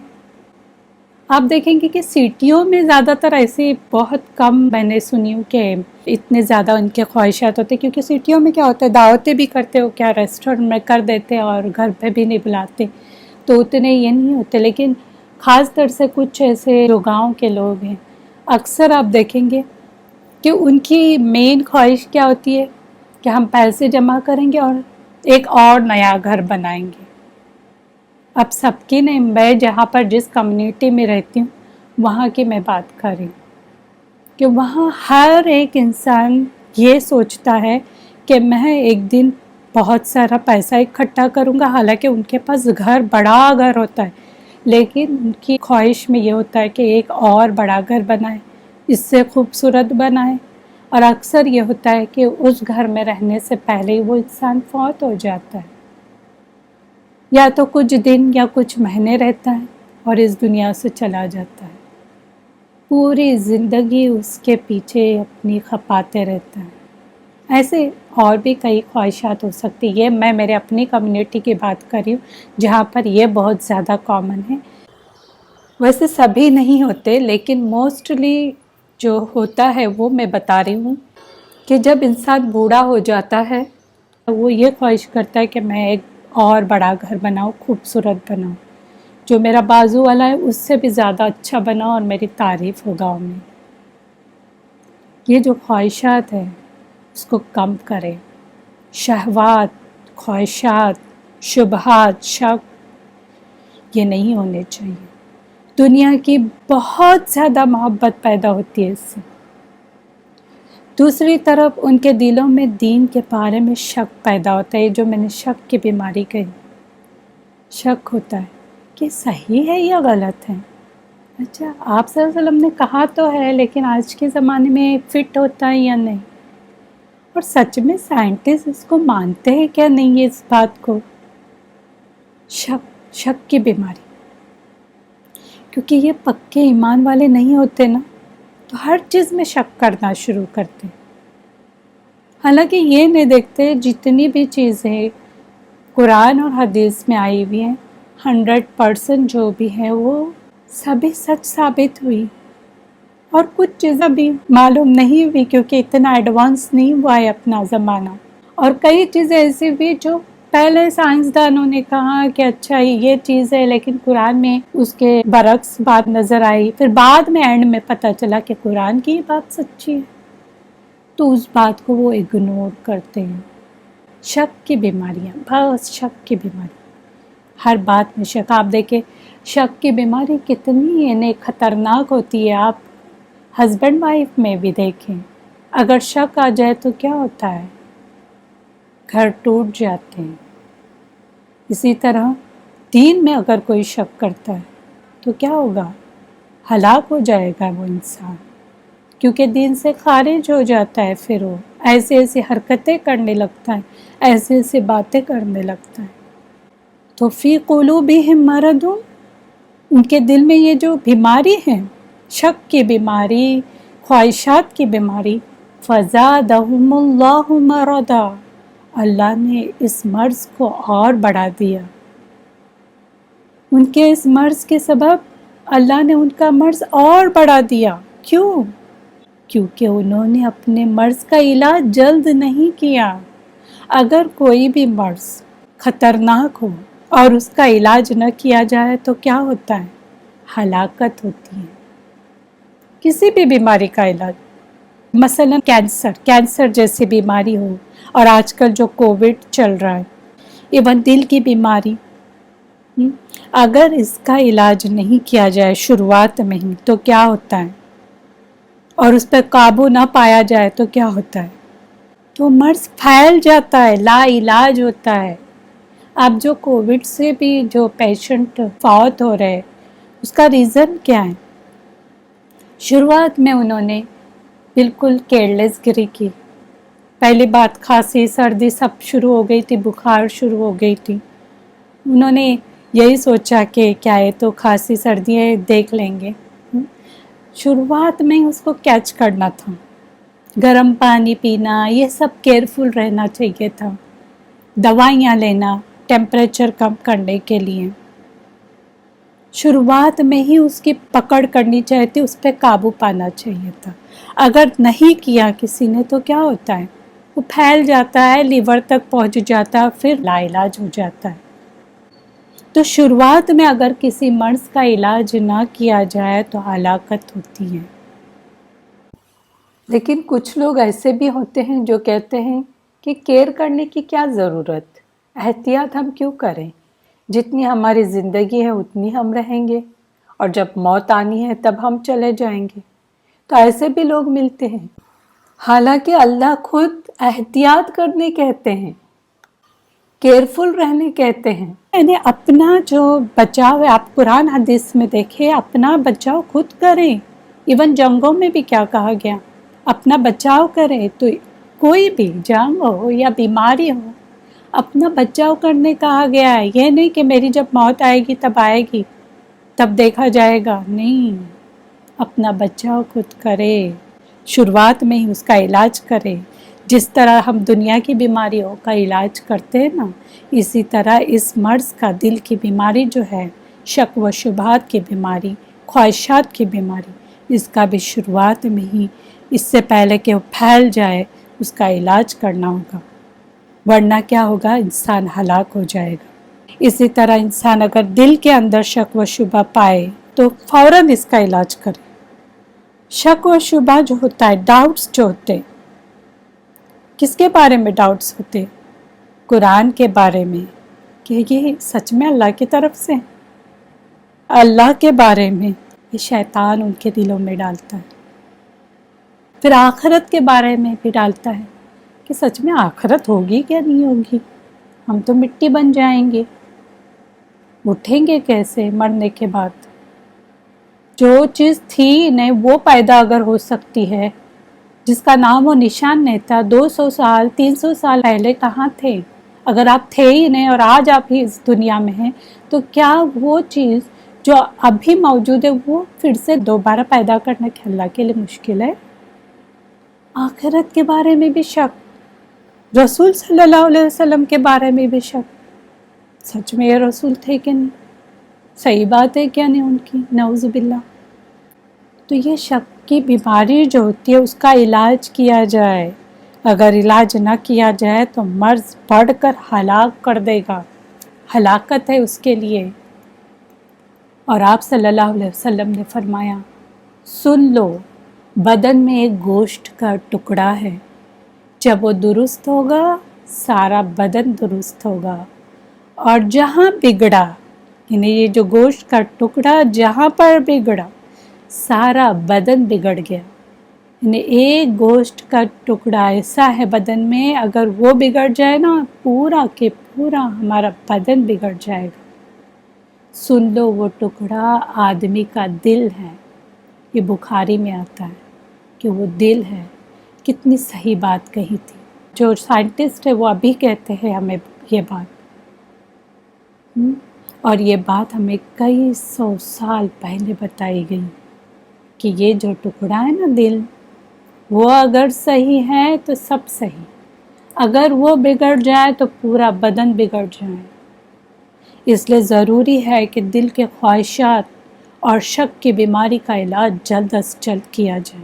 آپ دیکھیں گے کہ سٹیوں میں زیادہ تر ایسی بہت کم میں نے سنی ہوں کہ اتنے زیادہ ان کے خواہشات ہوتے، کیونکہ سٹیوں میں کیا ہوتا ہے دعوتیں بھی کرتے ہو کیا ریسٹورنٹ میں کر دیتے اور گھر پہ بھی نہیں بلاتے تو اتنے یہ نہیں ہوتے. لیکن خاص طور سے کچھ ایسے جو گاؤں کے لوگ ہیں اکثر آپ دیکھیں گے کہ ان کی مین خواہش کیا ہوتی ہے کہ ہم پیسے جمع کریں گے اور ایک اور نیا گھر بنائیں گے. اب سب کی نہیں، میں جہاں پر جس کمیونٹی میں رہتی ہوں وہاں کی میں بات کر رہی ہوں کہ وہاں ہر ایک انسان یہ سوچتا ہے کہ میں ایک دن بہت سارا پیسہ اکٹھا کروں گا. حالانکہ ان کے پاس بڑا گھر ہوتا ہے لیکن ان کی خواہش میں یہ ہوتا ہے کہ ایک اور بڑا گھر بنائے، اس سے خوبصورت بنائے. اور اکثر یہ ہوتا ہے کہ اس گھر میں رہنے سے پہلے ہی وہ انسان فوت ہو جاتا ہے، یا تو کچھ دن یا کچھ مہینے رہتا ہے اور اس دنیا سے چلا جاتا ہے. پوری زندگی اس کے پیچھے اپنی کھپاتے رہتا ہے. ایسے اور بھی کئی خواہشات ہو سکتی. یہ میں میرے اپنی کمیونٹی کی بات کر رہی ہوں جہاں پر یہ بہت زیادہ کامن ہے. ویسے سبھی نہیں ہوتے لیکن موسٹلی جو ہوتا ہے وہ میں بتا رہی ہوں کہ جب انسان بوڑھا ہو جاتا ہے وہ یہ خواہش کرتا ہے کہ میں ایک اور بڑا گھر بناؤں، خوبصورت بناؤں، جو میرا بازو والا ہے اس سے بھی زیادہ اچھا بنا اور میری تعریف ہو گاؤں میں. یہ جو خواہشات ہے اس کو کم کرے. شہوات، خواہشات، شبہات، شک یہ نہیں ہونے چاہیے. دنیا کی بہت زیادہ محبت پیدا ہوتی ہے اس سے. دوسری طرف ان کے دلوں میں دین کے بارے میں شک پیدا ہوتا ہے، جو میں نے شک کی بیماری کہی. شک ہوتا ہے کہ صحیح ہے یا غلط ہے. اچھا آپ صلی اللہ علیہ وسلم نے کہا تو ہے لیکن آج کے زمانے میں فٹ ہوتا ہے یا نہیں، اور سچ میں سائنٹسٹ اس کو مانتے ہیں کیا نہیں ہے اس بات کو. شک کی بیماری، کیونکہ یہ پکے ایمان والے نہیں ہوتے نا تو ہر چیز میں شک کرنا شروع کرتے. حالانکہ یہ نہیں دیکھتے جتنی بھی چیزیں قرآن اور حدیث میں آئی ہوئی ہیں 100% جو بھی ہے وہ سبھی سچ ثابت ہوئی. اور کچھ چیزیں بھی معلوم نہیں ہوئی کیونکہ اتنا ایڈوانس نہیں ہوا ہے اپنا زمانہ. اور کئی چیزیں ایسی بھی جو پہلے سائنسدانوں نے کہا کہ اچھا یہ چیز ہے لیکن قرآن میں اس کے برعکس بات نظر آئی، پھر بعد میں اینڈ میں پتہ چلا کہ قرآن کی بات سچی ہے تو اس بات کو وہ اگنور کرتے ہیں. شک کی بیماریاں، بس شک کی بیماری، ہر بات میں شک. آپ دیکھیں شک کی بیماری کتنی یعنی خطرناک ہوتی ہے. آپ ہسبینڈ وائف میں بھی دیکھیں اگر شک آ جائے تو کیا ہوتا ہے، گھر ٹوٹ جاتے ہیں. اسی طرح دین میں اگر کوئی شک کرتا ہے تو کیا ہوگا، ہلاک ہو جائے گا وہ انسان، کیونکہ دین سے خارج ہو جاتا ہے. پھر وہ ایسے ایسی حرکتیں کرنے لگتا ہے، ایسے ایسی باتیں کرنے لگتا ہے. تو فی قلوبہم مرض، ان کے دل میں یہ جو بیماری ہے شک کی بیماری، خواہشات کی بیماری، فزادہم اللہ مرضا، اللہ نے اس مرض کو اور بڑھا دیا. ان کے اس مرض کے سبب اللہ نے ان کا مرض اور بڑھا دیا. کیوں؟ کیونکہ انہوں نے اپنے مرض کا علاج جلد نہیں کیا۔ اگر کوئی بھی مرض خطرناک ہو اور اس کا علاج نہ کیا جائے تو کیا ہوتا ہے؟ ہلاکت ہوتی ہے۔ کسی بھی بیماری کا علاج، مثلا کینسر جیسی بیماری ہو، اور آج کل جو کووڈ چل رہا ہے، ایون دل کی بیماری، اگر اس کا علاج نہیں کیا جائے شروعات میں ہی تو کیا ہوتا ہے؟ اور اس پہ قابو نہ پایا جائے تو کیا ہوتا ہے؟ تو مرض پھیل جاتا ہے، لا علاج ہوتا ہے۔ اب جو کووڈ سے بھی جو پیشنٹ فوت ہو رہے، اس کا ریزن کیا ہے؟ شروعات میں انہوں نے بالکل کیئرلیس گری کی۔ پہلی بات کھانسی سردی سب شروع ہو گئی تھی، بخار شروع ہو گئی تھی۔ انہوں نے یہی سوچا کہ کیا ہے تو کھانسی سردی ہے، دیکھ لیں گے۔ شروعات میں اس کو کیچ کرنا تھا، گرم پانی پینا، یہ سب کیئرفل رہنا چاہیے تھا، دوائیاں لینا ٹیمپریچر کم کرنے کے لیے۔ شروعات میں ہی اس کی پکڑ کرنی چاہیے تھی، اس پہ قابو پانا چاہیے تھا۔ اگر نہیں کیا کسی نے تو کیا ہوتا ہے؟ وہ پھیل جاتا ہے، لیور تک پہنچ جاتا ہے، پھر لا علاج ہو جاتا ہے۔ تو شروعات میں اگر کسی مرض کا علاج نہ کیا جائے تو ہلاکت ہوتی ہے۔ لیکن کچھ لوگ ایسے بھی ہوتے ہیں جو کہتے ہیں کہ کیئر کرنے کی کیا ضرورت، احتیاط ہم کیوں کریں، جتنی ہماری زندگی ہے اتنی ہم رہیں گے، اور جب موت آنی ہے تب ہم چلے جائیں گے۔ تو ایسے بھی لوگ ملتے ہیں، حالانکہ اللہ خود احتیاط کرنے کہتے ہیں، کیئرفل رہنے کہتے ہیں، یعنی اپنا جو بچاؤ ہے، آپ قرآن حدیث میں دیکھیں، اپنا بچاؤ خود کریں۔ ایون جنگوں میں بھی کیا کہا گیا؟ اپنا بچاؤ کریں۔ تو کوئی بھی جنگ ہو یا بیماری ہو، اپنا بچاؤ کرنے کہا گیا ہے۔ یہ نہیں کہ میری جب موت آئے گی تب آئے گی، تب دیکھا جائے گا، نہیں، اپنا بچاؤ خود کرے، شروعات میں ہی اس کا علاج کرے۔ جس طرح ہم دنیا کی بیماریوں کا علاج کرتے ہیں نا، اسی طرح اس مرض کا، دل کی بیماری جو ہے، شک و شبہات کی بیماری، خواہشات کی بیماری، اس کا بھی شروعات میں ہی، اس سے پہلے کہ وہ پھیل جائے، اس کا علاج کرنا ہوگا، ورنہ کیا ہوگا؟ انسان ہلاک ہو جائے گا۔ اسی طرح انسان اگر دل کے اندر شک و شبہ پائے تو فوراً اس کا علاج کرے۔ شک و شبہ جو ہوتا ہے، ڈاؤٹس جو ہوتے، کس کے بارے میں ڈاؤٹس ہوتے؟ قرآن کے بارے میں، کہ یہ سچ میں اللہ کی طرف سے، اللہ کے بارے میں، یہ شیطان ان کے دلوں میں ڈالتا ہے۔ پھر آخرت کے بارے میں بھی ڈالتا ہے کہ سچ میں آخرت ہوگی کیا نہیں ہوگی، ہم تو مٹی بن جائیں گے، اٹھیں گے کیسے مرنے کے بعد؟ جو چیز تھی نہیں وہ پیدا اگر ہو سکتی ہے، جس کا نام و نشان نہیں تھا، 200 سال 300 سال پہلے کہاں تھے؟ اگر آپ تھے ہی نہیں اور آج آپ ہی اس دنیا میں ہیں، تو کیا وہ چیز جو ابھی موجود ہے وہ پھر سے دوبارہ پیدا کرنا کہ اللہ کے لیے مشکل ہے؟ آخرت کے بارے میں بھی شک، رسول صلی اللہ علیہ وسلم کے بارے میں بھی شک، سچ میں یہ رسول تھے کہ نہیں، صحیح بات ہے کیا نہیں ان کی، نعوذ باللہ۔ تو یہ شک کی بیماری جو ہوتی ہے اس کا علاج کیا جائے، اگر علاج نہ کیا جائے تو مرض بڑھ کر ہلاک کر دے گا، ہلاکت ہے اس کے لیے۔ اور آپ صلی اللہ علیہ وسلم نے فرمایا، سن لو، بدن میں ایک گوشت کا ٹکڑا ہے، جب وہ درست ہوگا سارا بدن درست ہوگا، اور جہاں بگڑا، یعنی یہ جو گوشت کا ٹکڑا جہاں پر بگڑا سارا بدن بگڑ گیا۔ یعنی ایک گوشت کا ٹکڑا ایسا ہے بدن میں، اگر وہ بگڑ جائے نا، پورا کے پورا ہمارا بدن بگڑ جائے گا۔ سن لو، وہ ٹکڑا آدمی کا دل ہے۔ یہ بخاری میں آتا ہے کہ وہ دل ہے۔ کتنی صحیح بات کہی تھی، جو سائنٹسٹ ہے وہ ابھی کہتے ہیں ہمیں یہ بات، اور یہ بات ہمیں کئی 100 سال پہلے بتائی گئی کہ یہ جو ٹکڑا ہے نا دل، وہ اگر صحیح ہے تو سب صحیح، اگر وہ بگڑ جائے تو پورا بدن بگڑ جائے۔ اس لیے ضروری ہے کہ دل کے خواہشات اور شک کی بیماری کا علاج جلد از جلد کیا جائے۔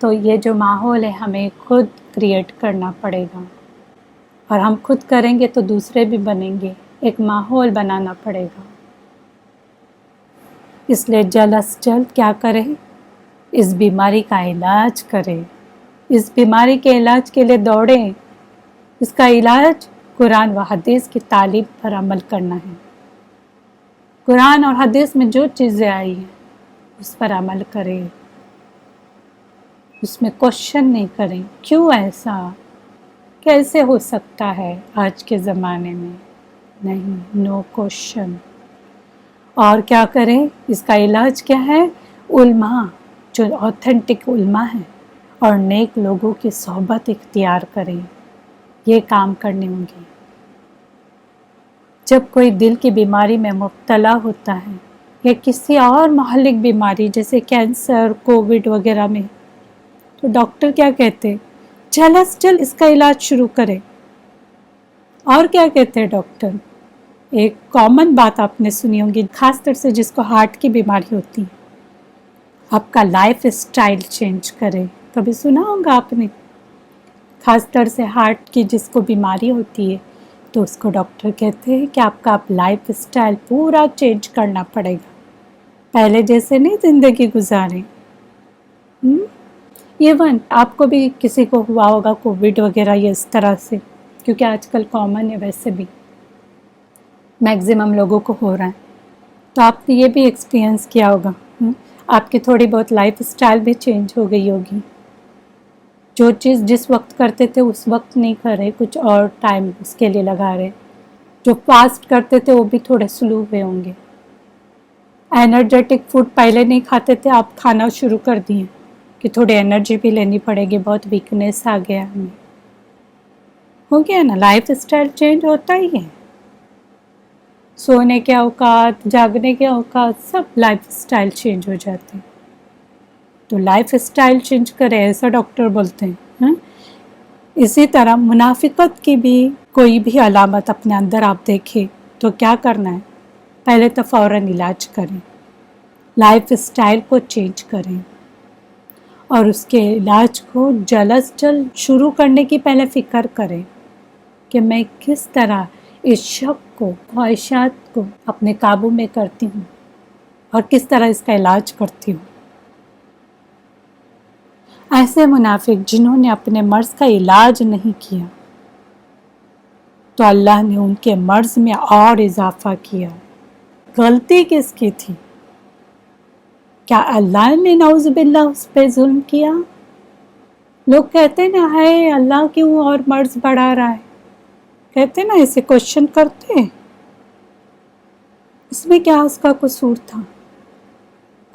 تو یہ جو ماحول ہے ہمیں خود کریٹ کرنا پڑے گا، اور ہم خود کریں گے تو دوسرے بھی بنیں گے، ایک ماحول بنانا پڑے گا۔ اس لیے جلد از جلد کیا کریں، اس بیماری کا علاج کریں، اس بیماری کے علاج کے لیے دوڑیں۔ اس کا علاج قرآن و حدیث کی تعلیم پر عمل کرنا ہے۔ قرآن اور حدیث میں جو چیزیں آئی ہیں اس پر عمل کریں، اس میں کوشچن نہیں کریں، کیوں ایسا، کیسے ہو سکتا ہے آج کے زمانے میں، نہیں، نو کوشچن۔ اور کیا کریں، اس کا علاج کیا ہے، علماء جو اوتھینٹک علماء ہیں اور نیک لوگوں کی صحبت اختیار کریں، یہ کام کرنے ہوں گے۔ جب کوئی دل کی بیماری میں مبتلا ہوتا ہے یا کسی اور مہلک بیماری جیسے کینسر، کووڈ وغیرہ میں، تو ڈاکٹر کیا کہتے، جلد از جلد اس کا علاج شروع کرے۔ اور کیا کہتے ہیں ڈاکٹر، ایک کامن بات آپ نے سنی ہوگی، خاص طور سے جس کو ہارٹ کی بیماری ہوتی ہے، آپ کا لائف اسٹائل چینج کرے۔ کبھی سنا ہوگا آپ نے، خاص طور سے ہارٹ کی جس کو بیماری ہوتی ہے تو اس کو ڈاکٹر کہتے ہیں کہ آپ کا لائف اسٹائل پورا چینج کرنا پڑے گا، پہلے جیسے نہیں زندگی گزاریں۔ ایون آپ کو بھی کسی کو ہوا ہوگا کووڈ وغیرہ یہ اس طرح سے، کیونکہ آج کل کامن ہے، ویسے بھی میکزیمم لوگوں کو ہو رہا ہے، تو آپ نے یہ بھی ایکسپیرئنس کیا ہوگا، آپ کی تھوڑی بہت لائف اسٹائل بھی چینج ہو گئی ہوگی، جو چیز جس وقت کرتے تھے اس وقت نہیں کر رہے، کچھ اور ٹائم اس کے لیے لگا رہے، جو فاسٹ کرتے تھے وہ بھی تھوڑے سلو ہوئے ہوں گے، انرجیٹک فوڈ پہلے نہیں کھاتے تھے، آپ کھانا شروع کر دیے کہ تھوڑی انرجی بھی لینی پڑے گی، بہت ویکنیس آ گیا ہمیں، ہو گیا نا، لائف اسٹائل چینج ہوتا ہی ہے، سونے کے اوقات، جاگنے کے اوقات، سب لائف اسٹائل چینج ہو جاتے ہیں۔ تو لائف اسٹائل چینج کرے، ایسا ڈاکٹر بولتے ہیں۔ اسی طرح منافقت کی بھی کوئی بھی علامت اپنے اندر آپ دیکھیں تو کیا کرنا ہے، پہلے تو فوراً علاج کریں، لائف اسٹائل کو چینج کریں، اور اس کے علاج کو جلد از جلد شروع کرنے کی پہلے فکر کریں کہ میں کس طرح اس شک کو، خواہشات کو اپنے قابو میں کرتی ہوں اور کس طرح اس کا علاج کرتی ہوں۔ ایسے منافق جنہوں نے اپنے مرض کا علاج نہیں کیا تو اللہ نے ان کے مرض میں اور اضافہ کیا۔ غلطی کس کی تھی؟ کیا اللہ نے نعوذ باللہ اس پہ ظلم کیا؟ لوگ کہتے نا، ہے اللہ کیوں اور مرض بڑھا رہا ہے، کہتے نا، اسے کوشچن کرتے، اس میں کیا اس کا قصور تھا؟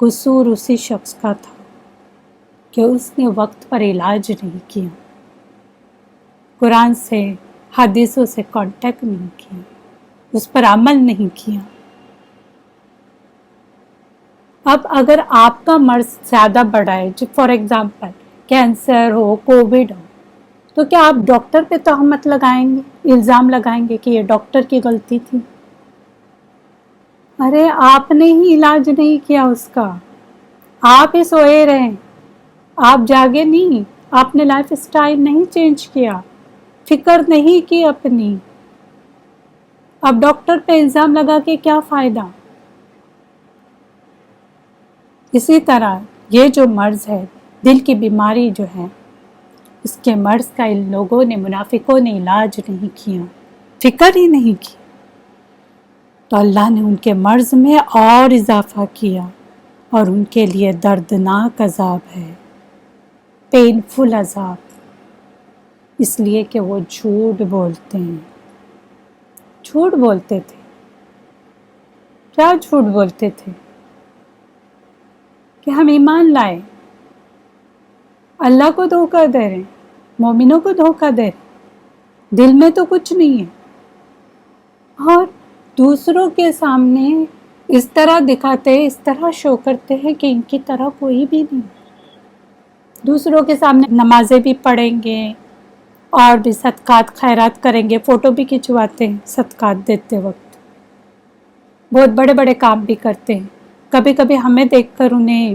قصور اسی شخص کا تھا کہ اس نے وقت پر علاج نہیں کیا، قرآن سے، حدیثوں سے کانٹیکٹ نہیں کیا، اس پر عمل نہیں کیا۔ اب اگر آپ کا مرض زیادہ بڑا ہے، فار ایگزامپل کینسر ہو، کووڈ ہو، تو کیا آپ ڈاکٹر پہ تہمت لگائیں گے، الزام لگائیں گے کہ یہ ڈاکٹر کی غلطی تھی؟ ارے آپ نے ہی علاج نہیں کیا اس کا، آپ ہی سوئے رہے، آپ جاگے نہیں، آپ نے لائف اسٹائل نہیں چینج کیا، فکر نہیں کی اپنی، اب ڈاکٹر پہ الزام لگا کے کیا فائدہ؟ اسی طرح یہ جو مرض ہے، دل کی بیماری جو ہے، اس کے مرض کا ان لوگوں نے، منافقوں نے علاج نہیں کیا، فکر ہی نہیں کی، تو اللہ نے ان کے مرض میں اور اضافہ کیا، اور ان کے لیے دردناک عذاب ہے، پینفل عذاب، اس لیے کہ وہ جھوٹ بولتے ہیں۔ جھوٹ بولتے تھے، کیا جھوٹ بولتے تھے؟ کہ ہم ایمان لائے، اللہ کو دھوکہ دے رہے ہیں، مومنوں کو دھوکہ دے رہے، دل میں تو کچھ نہیں ہے، اور دوسروں کے سامنے اس طرح دکھاتے ہیں، اس طرح شو کرتے ہیں کہ ان کی طرح کوئی بھی نہیں، دوسروں کے سامنے نمازیں بھی پڑھیں گے اور بھی صدقات خیرات کریں گے، فوٹو بھی کھنچواتے ہیں صدقات دیتے وقت، بہت بڑے بڑے کام بھی کرتے ہیں، کبھی کبھی ہمیں دیکھ کر انہیں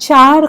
4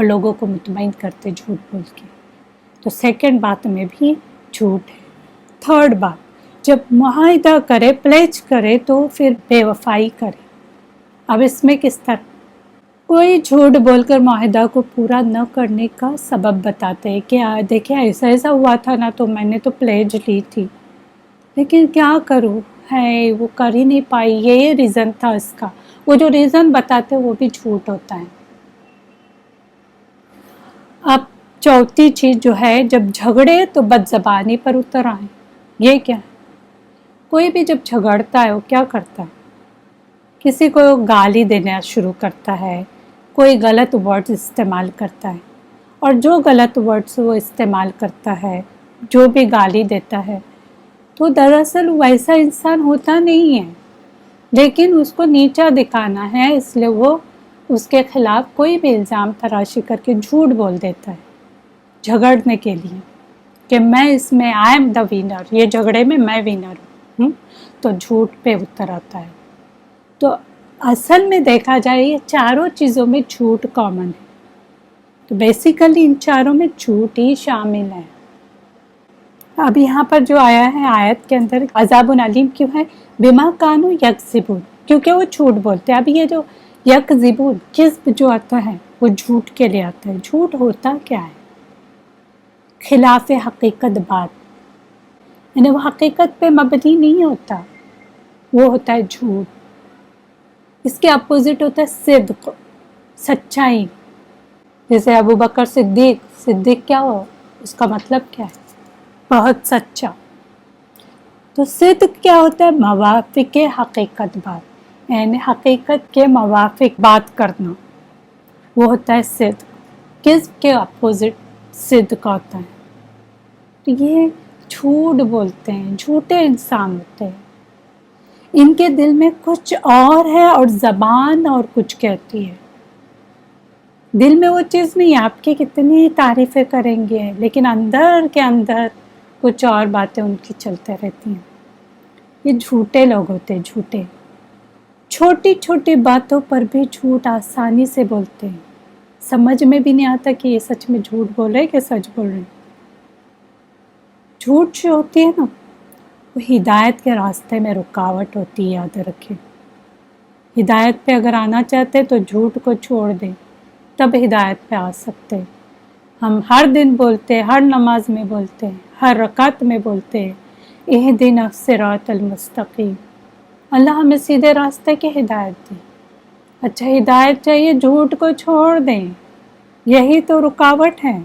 اور لوگوں کو مطمئن کرتے جھوٹ بول کے. تو سیکنڈ بات میں بھی جھوٹ ہے. تھرڈ بات، جب معاہدہ کرے، پلیج کرے تو پھر بے وفائی کرے. اب اس میں کس طرح کوئی جھوٹ بول کر معاہدہ کو پورا نہ کرنے کا سبب بتاتے ہیں کہ دیکھیں ایسا ایسا ہوا تھا نا، تو میں نے تو پلیج لی تھی لیکن کیا کروں ہے وہ کر ہی نہیں پائی، یہ ریزن تھا اس کا. وہ جو ریزن بتاتے وہ بھی جھوٹ ہوتا ہے. اب چوتھی چیز جو ہے، جب جھگڑے تو بد زبانی پر اتر آئے. یہ کیا ہے؟ کوئی بھی جب جھگڑتا ہے وہ کیا کرتا ہے؟ کسی کو گالی دینا شروع کرتا ہے، کوئی غلط ورڈز استعمال کرتا ہے. اور جو غلط ورڈز وہ استعمال کرتا ہے، جو بھی گالی دیتا ہے، تو دراصل ویسا انسان ہوتا نہیں ہے، لیکن اس کو نیچا دکھانا ہے، اس لیے وہ اس کے خلاف کوئی بھی الزام تراشی کر کے جھوٹ بول دیتا ہے جھگڑنے کے لیے کہ میں اس میں آئی ایم دا ونر، یہ جھگڑے میں ونر ہوں. تو جھوٹ پہ اتر آتا ہے. تو اصل میں دیکھا جائے یہ چاروں چیزوں میں جھوٹ کامن ہے. تو بیسیکلی ان چاروں میں جھوٹ ہی شامل ہے. اب یہاں پر جو آیا ہے آیت کے اندر عذاب علیم کیوں ہے؟ بما کانوا یکذبون، کیونکہ وہ جھوٹ بولتے ہیں. اب یہ جو یکذبون کذب جو آتا ہے وہ جھوٹ کے لیے آتا ہے. جھوٹ ہوتا کیا ہے؟ خلاف حقیقت بات، یعنی وہ حقیقت پہ مبنی نہیں ہوتا، وہ ہوتا ہے جھوٹ. اس کے اپوزٹ ہوتا ہے صدق، سچائی. جیسے ابو بکر صدیق کیا ہو، اس کا مطلب کیا ہے؟ بہت سچا. تو صدق کیا ہوتا ہے؟ موافق حقیقت بات، یعنی حقیقت کے موافق بات کرنا، وہ ہوتا ہے صدق. کذب کے اپوزٹ صدق ہوتا ہے. تو یہ جھوٹ بولتے ہیں، جھوٹے انسان ہوتے ہیں. ان کے دل میں کچھ اور ہے اور زبان اور کچھ کہتی ہے. دل میں وہ چیز نہیں، آپ کی کتنی تعریفیں کریں گے لیکن اندر کے اندر کچھ اور باتیں ان کی چلتے رہتی ہیں. یہ جھوٹے لوگ ہوتے ہیں، جھوٹے. چھوٹی چھوٹی باتوں پر بھی جھوٹ آسانی سے بولتے ہیں، سمجھ میں بھی نہیں آتا کہ یہ سچ میں جھوٹ بول رہے کہ سچ بول رہے. جھوٹ جو ہوتی ہے نا، وہ ہدایت کے راستے میں رکاوٹ ہوتی ہے. یاد رکھیں، ہدایت پہ اگر آنا چاہتے تو جھوٹ کو چھوڑ دیں، تب ہدایت پہ آ سکتے. ہم ہر دن بولتے ہیں، ہر نماز میں بولتے ہیں، ہر رکعت میں بولتے ہیں اہدنا الصراط المستقیم، اللہ ہمیں سیدھے راستے کی ہدایت دے. اچھا ہدایت چاہیے، جھوٹ کو چھوڑ دیں، یہی تو رکاوٹ ہے.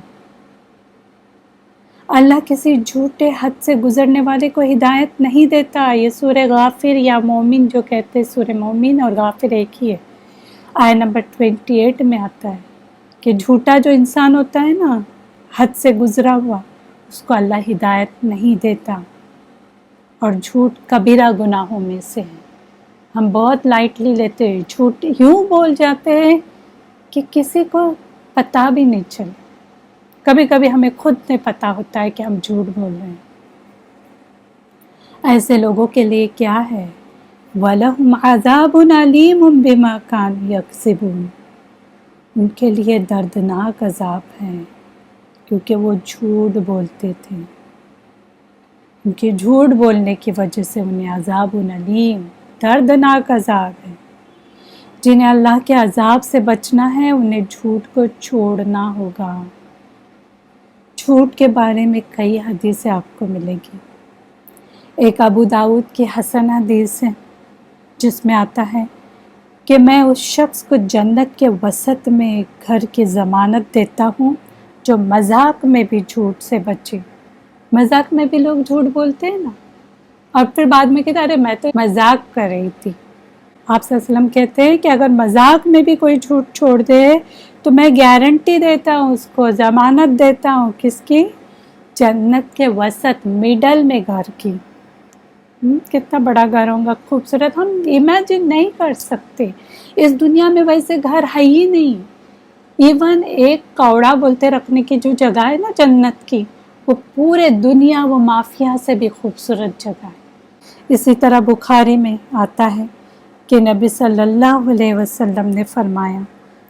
اللہ کسی جھوٹے حد سے گزرنے والے کو ہدایت نہیں دیتا. یہ سورہ غافر یا مومن جو کہتے ہیں، سورہ مومن اور غافر ایک ہی ہے. آیت نمبر 28 میں آتا ہے کہ جھوٹا جو انسان ہوتا ہے نا، حد سے گزرا ہوا، اس کو اللہ ہدایت نہیں دیتا. اور جھوٹ کبیرہ گناہوں میں سے ہے. ہم بہت لائٹلی لیتے ہیں، جھوٹ یوں بول جاتے ہیں کہ کسی کو پتہ بھی نہیں چلے. کبھی کبھی ہمیں خود نہیں پتہ ہوتا ہے کہ ہم جھوٹ بول رہے ہیں. ایسے لوگوں کے لیے کیا ہے؟ وَلَهُمْ عَذَابٌ عَلِيمٌ بِمَا كَانُوا يَكْذِبُونَ، ان کے لیے دردناک عذاب ہے کیونکہ وہ جھوٹ بولتے تھے. ان کے جھوٹ بولنے کی وجہ سے انہیں عذاب علیم، دردناک عذاب ہے. جنہیں اللہ کے عذاب سے بچنا ہے انہیں جھوٹ کو چھوڑنا ہوگا. جھوٹ کے بارے میں کئی حدیثیں آپ کو ملے گی. ایک ابو داؤد کی حسن حدیث ہے جس میں آتا ہے کہ میں اس شخص کو جنت کے وسط میں گھر کی ضمانت دیتا ہوں جو مذاق میں بھی جھوٹ سے بچے. مذاق میں بھی لوگ جھوٹ بولتے ہیں نا، اور پھر بعد میں کہتے ہیں ارے میں تو مذاق کر رہی تھی. آپ صلی اللہ علیہ وسلم کہتے ہیں کہ اگر مذاق میں بھی کوئی جھوٹ چھوڑ دے تو میں گارنٹی دیتا ہوں، اس کو ضمانت دیتا ہوں. کس کی؟ جنت کے وسط، میڈل میں گھر کی. کتنا بڑا گھر ہوگا، خوبصورت، ہم امیجن نہیں کر سکتے. اس دنیا میں ویسے گھر ہے ہی نہیں. ایون ایک کوڑا بولتے رکھنے کی جو جگہ ہے نا جنت کی، وہ پورے دنیا وہ مافیا سے بھی خوبصورت جگہ ہے. اسی طرح بخاری میں آتا ہے کہ نبی صلی اللہ علیہ وسلم نے فرمایا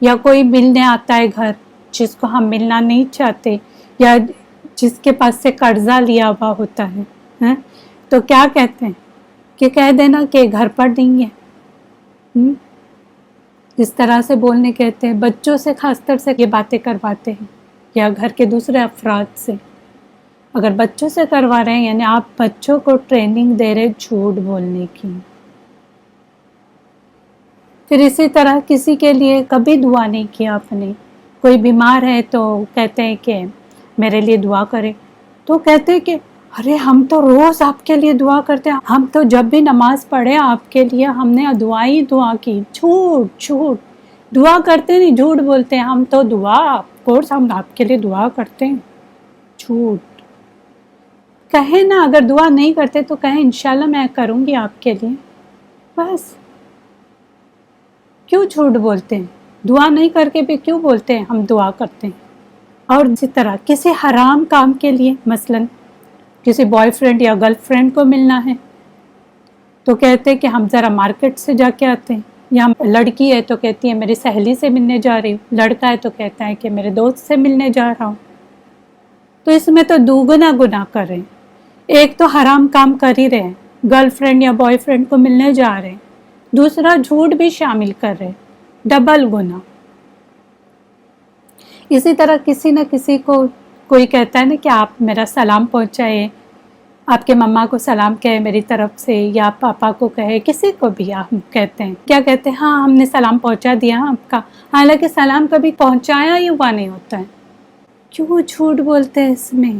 یا کوئی ملنے آتا ہے گھر جس کو ہم ملنا نہیں چاہتے یا جس کے پاس سے قرضہ لیا ہوا ہوتا ہے تو کیا کہتے ہیں کہ کہہ دینا کہ گھر پر نہیں ہے. اس طرح سے بولنے کہتے ہیں. بچوں سے خاص طور سے یہ باتیں کرواتے ہیں یا گھر کے دوسرے افراد سے. اگر بچوں سے کروا رہے ہیں یعنی آپ بچوں کو ٹریننگ دے رہے جھوٹ بولنے کی. پھر اسی طرح کسی کے لیے کبھی دعا نہیں کیا آپ نے. کوئی بیمار ہے تو کہتے ہیں کہ میرے لیے دعا کرے. تو کہتے ہیں کہ ارے ہم تو روز آپ کے لیے دعا کرتے ہیں, ہم تو جب بھی نماز پڑھے آپ کے لیے ہم نے دعا کی. جھوٹ جھوٹ, دعا کرتے نہیں, جھوٹ بولتے ہیں. ہم تو دعا آف کورس ہم آپ کے لیے دعا کرتے ہیں. جھوٹ. کہیں نا اگر دعا نہیں کرتے تو کہیں انشاءاللہ میں کروں گی آپ کے لیے. بس کیوں جھوٹ بولتے ہیں؟ دعا نہیں کر کے بھی کیوں بولتے ہیں ہم دعا کرتے ہیں؟ اور اسی طرح کسی حرام کام کے لیے, مثلا کسی بوائے فرینڈ یا گرل فرینڈ کو ملنا ہے تو کہتے ہیں کہ ہم ذرا مارکیٹ سے جا کے آتے ہیں. یا لڑکی ہے تو کہتی ہے میری سہیلی سے ملنے جا رہی ہوں, لڑکا ہے تو کہتا ہے کہ میرے دوست سے ملنے جا رہا ہوں. تو اس میں تو دوگنا گناہ کر رہے ہیں. ایک تو حرام کام کر ہی رہے ہیں, گرل فرینڈ یا بوائے فرینڈ کو ملنے جا رہے ہیں, دوسرا جھوٹ بھی شامل کر رہے, ڈبل گناہ. اسی طرح کسی نہ کسی کو کوئی کہتا ہے نا کہ آپ میرا سلام پہنچائے, آپ کے مما کو سلام کہے میری طرف سے, یا پاپا کو کہے, کسی کو بھی آپ کہتے ہیں. کیا کہتے ہیں؟ ہاں ہم نے سلام پہنچا دیا آپ کا, حالانکہ سلام کبھی پہنچایا ہی ہوا نہیں ہوتا ہے. کیوں جھوٹ بولتے ہیں اس میں؟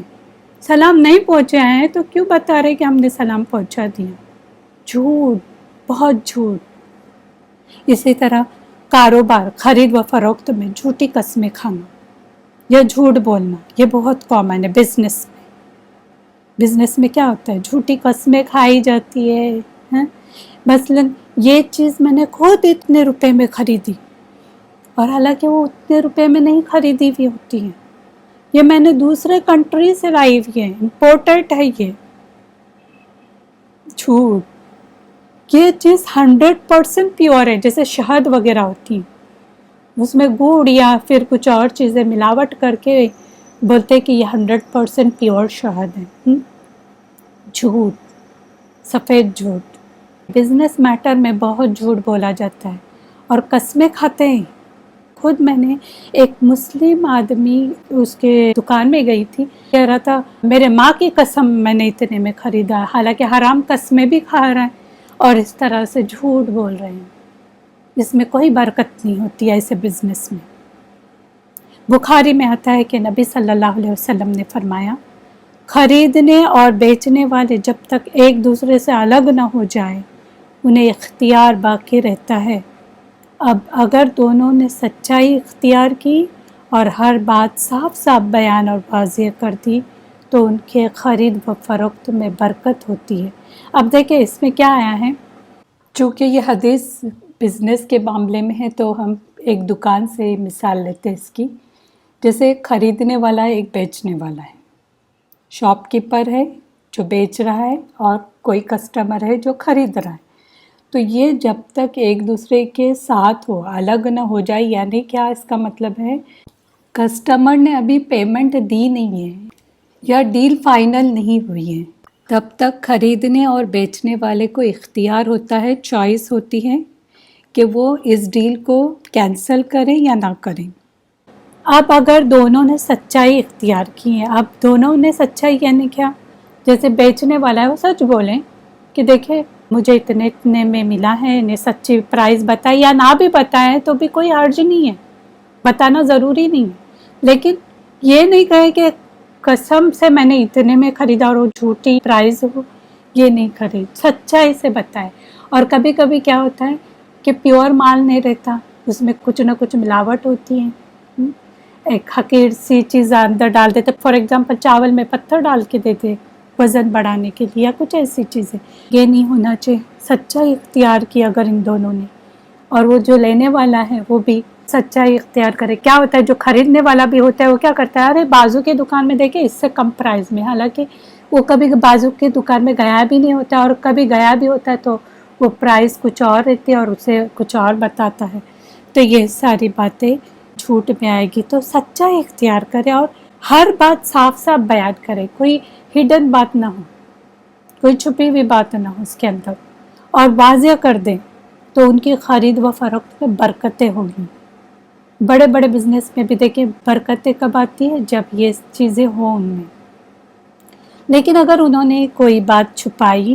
سلام نہیں پہنچایا ہے تو کیوں بتا رہے کہ ہم نے سلام پہنچا دیا؟ جھوٹ, بہت جھوٹ. اسی طرح کاروبار, خرید و فروخت میں جھوٹی قسمیں کھانا یا جھوٹ بولنا, یہ بہت کامن ہے بزنس میں. بزنس میں کیا ہوتا ہے؟ جھوٹی قسمیں کھائی جاتی ہے. مثلا یہ چیز میں نے خود اتنے روپے میں خریدی, اور حالانکہ وہ اتنے روپے میں نہیں خریدی ہوئی ہوتی ہے. یہ میں نے دوسرے کنٹری سے لائی ہوئی ہے, امپورٹڈ ہے یہ. جھوٹ. یہ چیز 100% پیور ہے, جیسے شہد وغیرہ ہوتی ہے, اس میں گڑ یا پھر کچھ اور چیزیں ملاوٹ کر کے بولتے کہ یہ 100% پیور شہد ہے. جھوٹ, سفید جھوٹ. بزنس میٹر میں بہت جھوٹ بولا جاتا ہے اور قسمیں کھاتے ہیں. خود میں نے ایک مسلم آدمی اس کے دکان میں گئی تھی, کہہ رہا تھا میرے ماں کی قسم میں نے اتنے میں خریدا, حالانکہ حرام قسمیں بھی کھا رہا ہے اور اس طرح سے جھوٹ بول رہے ہیں. اس میں کوئی برکت نہیں ہوتی ہے ایسے بزنس میں. بخاری میں آتا ہے کہ نبی صلی اللہ علیہ وسلم نے فرمایا, خریدنے اور بیچنے والے جب تک ایک دوسرے سے الگ نہ ہو جائے انہیں اختیار باقی رہتا ہے. اب اگر دونوں نے سچائی اختیار کی اور ہر بات صاف صاف بیان اور واضح کر دی تو ان کے خرید و فروخت میں برکت ہوتی ہے. اب دیکھیں اس میں کیا آیا ہے, چونکہ یہ حدیث بزنس کے معاملے میں ہے تو ہم ایک دکان سے مثال لیتے ہیں اس کی. جیسے خریدنے والا ہے, ایک بیچنے والا ہے, شاپ کیپر ہے جو بیچ رہا ہے اور کوئی کسٹمر ہے جو خرید رہا ہے. تو یہ جب تک ایک دوسرے کے ساتھ ہو, الگ نہ ہو جائے, یعنی کیا اس کا مطلب ہے کسٹمر نے ابھی پیمنٹ دی نہیں ہے یا ڈیل فائنل نہیں ہوئی ہے, تب تک خریدنے اور بیچنے والے کو اختیار ہوتا ہے, چوائس ہوتی ہے کہ وہ اس ڈیل کو کینسل کریں یا نہ کریں. اب اگر دونوں نے سچائی اختیار کی ہے, اب دونوں نے سچائی یعنی کیا, جیسے بیچنے والا ہے وہ سچ بولیں کہ دیکھیں مجھے اتنے میں ملا ہے, انہیں سچی پرائز بتائی یا نہ بھی بتائیں تو بھی کوئی حرج نہیں ہے, بتانا ضروری نہیں ہے. لیکن یہ نہیں کہے کہ قسم سے میں نے اتنے میں خریدا اور وہ جھوٹی پرائز ہو, یہ نہیں خرید, سچائی سے بتائے. اور کبھی کبھی کیا ہوتا ہے کہ پیور مال نہیں رہتا, اس میں کچھ نہ کچھ ملاوٹ ہوتی ہے, ایک حقیر سی چیز اندر ڈال دیتے. فار ایگزامپل چاول میں پتھر ڈال کے دیتے وزن بڑھانے کے لیے یا کچھ ایسی چیزیں. یہ نہیں ہونا چاہیے. سچائی اختیار کی اگر ان دونوں نے, اور وہ جو لینے والا ہے وہ بھی سچائی اختیار کرے. کیا ہوتا ہے جو خریدنے والا بھی ہوتا ہے وہ کیا کرتا ہے, ارے بازو کے دکان میں دیکھے اس سے کم پرائز میں, حالانکہ وہ کبھی بازو کی دکان میں گیا بھی نہیں ہوتا, اور کبھی گیا بھی ہوتا ہے تو وہ پرائز کچھ اور رہتی ہے اور اسے کچھ اور بتاتا ہے. تو یہ ساری باتیں جھوٹ میں آئے گی تو سچائی اختیار کرے اور ہر بات صاف صاف بیان کرے، کوئی ہڈن بات نہ ہو، کوئی چھپی ہوئی بات نہ ہو اس کے اندر، اور واضح کر دیں تو ان کی خرید و فروخت میں برکتیں ہوں گی۔ بڑے بڑے بزنس میں بھی دیکھیں برکتیں کب آتی ہے، جب یہ چیزیں ہوں ان میں۔ لیکن اگر انہوں نے کوئی بات چھپائی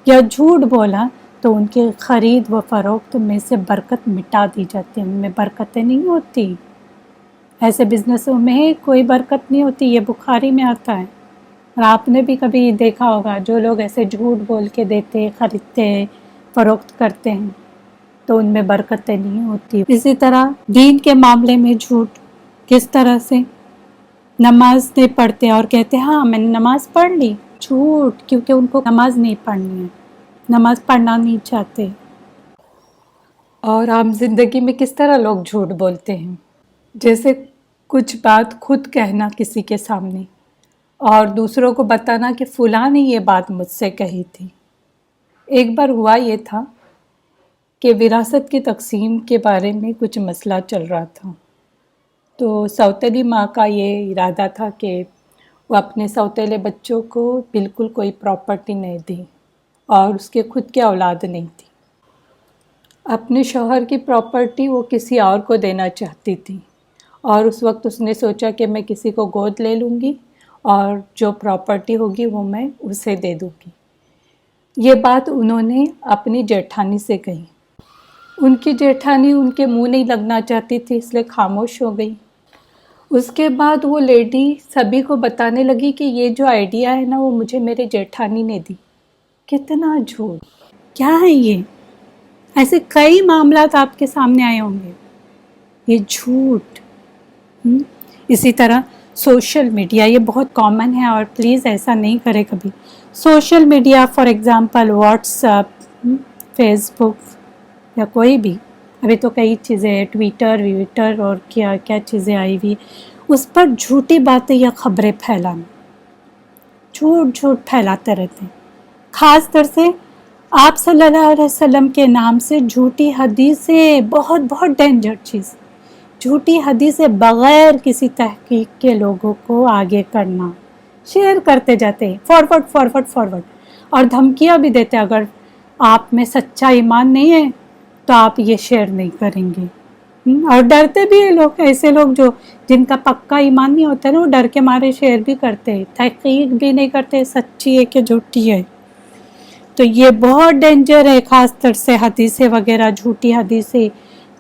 یا جھوٹ بولا تو ان کی خرید و فروخت میں سے برکت مٹا دی جاتی ہے، ان میں برکتیں نہیں ہوتی۔ ایسے بزنسوں میں کوئی برکت نہیں ہوتی، یہ بخاری میں آتا ہے۔ اور آپ نے بھی کبھی دیکھا ہوگا جو لوگ ایسے جھوٹ بول کے دیتے، خریدتے ہیں، فروخت کرتے ہیں تو ان میں برکتیں نہیں ہوتی۔ اسی طرح دین کے معاملے میں جھوٹ، کس طرح سے نماز نہیں پڑھتے اور کہتے ہاں میں نے نماز پڑھ لی، جھوٹ، کیونکہ ان کو نماز نہیں پڑھنی ہے، نماز پڑھنا نہیں چاہتے۔ اور عام زندگی میں کس طرح لوگ جھوٹ بولتے ہیں، جیسے کچھ بات خود کہنا کسی کے سامنے اور دوسروں کو بتانا کہ فلاں نے یہ بات مجھ سے کہی تھی۔ ایک بار ہوا یہ تھا کہ وراثت کی تقسیم کے بارے میں کچھ مسئلہ چل رہا تھا، تو سوتیلی ماں کا یہ ارادہ تھا کہ وہ اپنے سوتیلے بچوں کو بالکل کوئی پراپرٹی نہیں دی، اور اس کے خود کی اولاد نہیں تھی۔ اپنے شوہر کی پراپرٹی وہ کسی اور کو دینا چاہتی تھی، اور اس وقت اس نے سوچا کہ میں کسی کو گود لے لوں گی اور جو پراپرٹی ہوگی وہ میں اسے دے دوں گی۔ یہ بات انہوں نے اپنی جیٹھانی سے کہی۔ ان کی جیٹھانی ان کے منہ نہیں لگنا چاہتی تھی، اس لیے خاموش ہو گئی۔ اس کے بعد وہ لیڈی سبھی کو بتانے لگی کہ یہ جو آئیڈیا ہے نا وہ مجھے میرے جیٹھانی نے دی۔ کتنا جھوٹ، کیا ہے یہ؟ ایسے کئی معاملات آپ کے سامنے آئے ہوں گے، یہ جھوٹ۔ اسی طرح سوشل میڈیا، یہ بہت کامن ہے، اور پلیز ایسا نہیں کرے کبھی۔ Social media for example WhatsApp, Facebook یا کوئی بھی، ابھی تو کئی چیزیں، ٹویٹر اور کیا کیا چیزیں آئی ہوئی، اس پر جھوٹی باتیں یا خبریں پھیلانا، جھوٹ پھیلاتے رہتے ہیں۔ خاص طور سے آپ صلی اللہ علیہ وسلم کے نام سے جھوٹی حدیثیں، بہت بہت ڈینجر چیز، جھوٹی حدیثیں بغیر کسی تحقیق کے لوگوں کو آگے کرنا، شیئر کرتے جاتے ہیں، فارورڈ، اور دھمکیاں بھی دیتے، اگر آپ میں سچا ایمان نہیں ہے تو آپ یہ شیئر نہیں کریں گے۔ اور ڈرتے بھی ہیں لوگ، ایسے لوگ جو جن کا پکا ایمان نہیں ہوتا ہے نا، وہ ڈر کے مارے شیئر بھی کرتے ہیں، تحقیق بھی نہیں کرتے سچی ہے کہ جھوٹی ہے۔ تو یہ بہت ڈینجر ہے، خاص طور سے حدیثیں وغیرہ، جھوٹی حدیثیں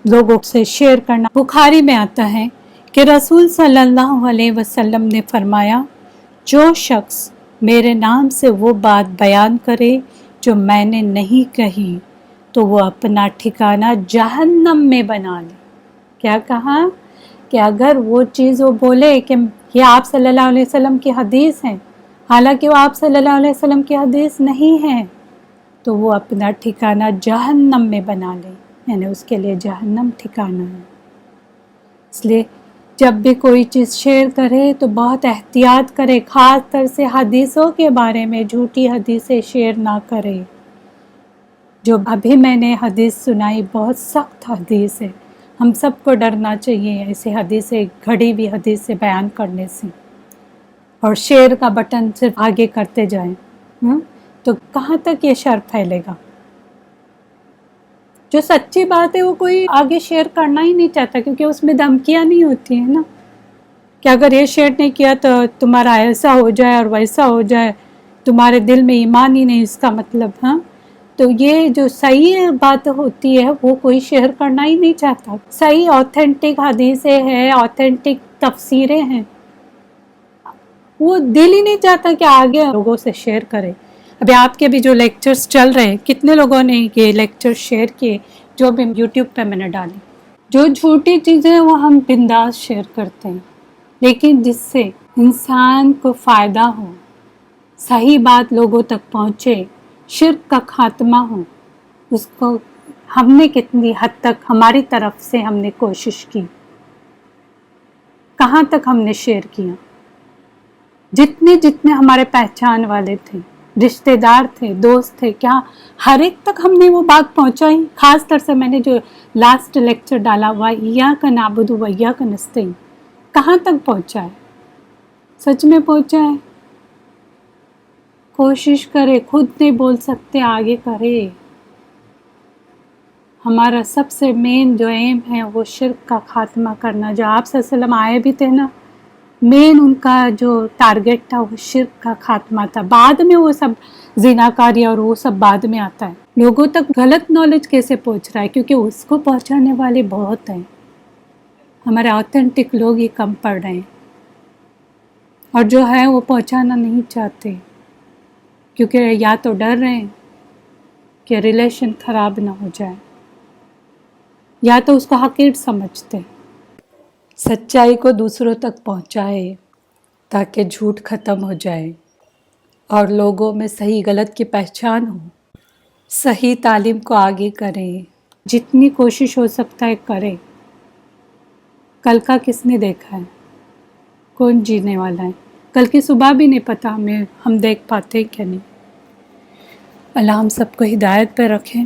لوگوں سے شیئر کرنا۔ بخاری میں آتا ہے کہ رسول صلی اللہ علیہ وسلم نے فرمایا، جو شخص میرے نام سے وہ بات بیان کرے جو میں نے نہیں کہی تو وہ اپنا ٹھکانہ جہنم میں بنا لے۔ کیا کہا؟ کہ اگر وہ چیز وہ بولے کہ یہ آپ صلی اللہ علیہ وسلم کی حدیث ہے، حالانکہ وہ آپ صلی اللہ علیہ وسلم کی حدیث نہیں ہے، تو وہ اپنا ٹھکانہ جہنم میں بنا لے، یعنی اس کے لیے جہنم ٹھکانہ ہے۔ اس لیے جب بھی کوئی چیز شیئر کرے تو بہت احتیاط کرے، خاص طور سے حدیثوں کے بارے میں جھوٹی حدیثیں شیئر نہ کرے۔ جو ابھی میں نے حدیث سنائی بہت سخت حدیث ہے، ہم سب کو ڈرنا چاہیے ایسے حدیثیں، گھڑی ہوئی حدیثیں بیان کرنے سے، اور شیئر کا بٹن صرف آگے کرتے جائیں، تو کہاں تک یہ شر پھیلے گا؟ جو سچی بات ہے وہ کوئی آگے شیئر کرنا ہی نہیں چاہتا، کیونکہ اس میں دھمکیاں نہیں ہوتی ہیں نا، کہ اگر یہ شیئر نہیں کیا تو تمہارا ایسا ہو جائے اور ویسا ہو جائے، تمہارے دل میں ایمان ہی نہیں، اس کا مطلب۔ تو یہ جو صحیح بات ہوتی ہے وہ کوئی شیئر کرنا ہی نہیں چاہتا، صحیح آتھینٹک حدیثیں ہیں، آتھینٹک تفسیریں ہیں، وہ دل ہی نہیں چاہتا کہ آگے لوگوں سے شیئر کرے۔ ابھی آپ کے بھی جو لیکچرز چل رہے ہیں، کتنے لوگوں نے یہ لیکچر شیئر کیے، جو بھی یوٹیوب پہ میں نے ڈالی۔ جو جھوٹی چیزیں وہ ہم بنداس شیئر کرتے ہیں، لیکن جس سے انسان کو فائدہ ہو، صحیح بات لوگوں تک پہنچے، شرک کا خاتمہ ہو، اس کو ہم نے کتنی حد تک ہماری طرف سے ہم نے کوشش کی، کہاں تک ہم نے شیئر کیا۔ جتنے ہمارے پہچان والے تھے رشتے دار تھے، دوست تھے، کیا ہر ایک تک ہم نے وہ بات پہنچائی؟ خاص طور سے میں نے جو لاسٹ لیکچر ڈالا ہوا ایاک نعبد و ایاک نستعین، کہاں تک پہنچا ہے؟ سچ میں پہنچا ہے؟ کوشش کرے، خود نہیں بول سکتے آگے کرے۔ ہمارا سب سے مین جو ایم ہے وہ شرک کا خاتمہ کرنا، جو آپ صلی اللہ علیہ وسلم آئے بھی تھے نا، مین ان کا جو ٹارگیٹ تھا وہ شرک کا خاتمہ تھا۔ بعد میں وہ سب زناکاری اور وہ سب بعد میں آتا ہے۔ لوگوں تک غلط نالج کیسے پہنچ رہا ہے؟ کیونکہ اس کو پہنچانے والے بہت ہیں، ہمارے آتھینٹک لوگ ہی کم پڑ رہے ہیں، اور جو ہے وہ پہنچانا نہیں چاہتے، کیونکہ یا تو ڈر رہے ہیں کہ ریلیشن خراب نہ ہو جائے، یا تو اس کو حقیر سمجھتے۔ سچائی کو دوسروں تک پہنچائے تاکہ جھوٹ ختم ہو جائے اور لوگوں میں صحیح غلط کی پہچان ہو، صحیح تعلیم کو آگے کریں، جتنی کوشش ہو سکتا ہے کریں۔ کل کا کس نے دیکھا ہے؟ کون جینے والا ہے؟ کل کی صبح بھی نہیں پتا ہم دیکھ پاتے کیا نہیں۔ اللہ ہم سب کو ہدایت پہ رکھیں۔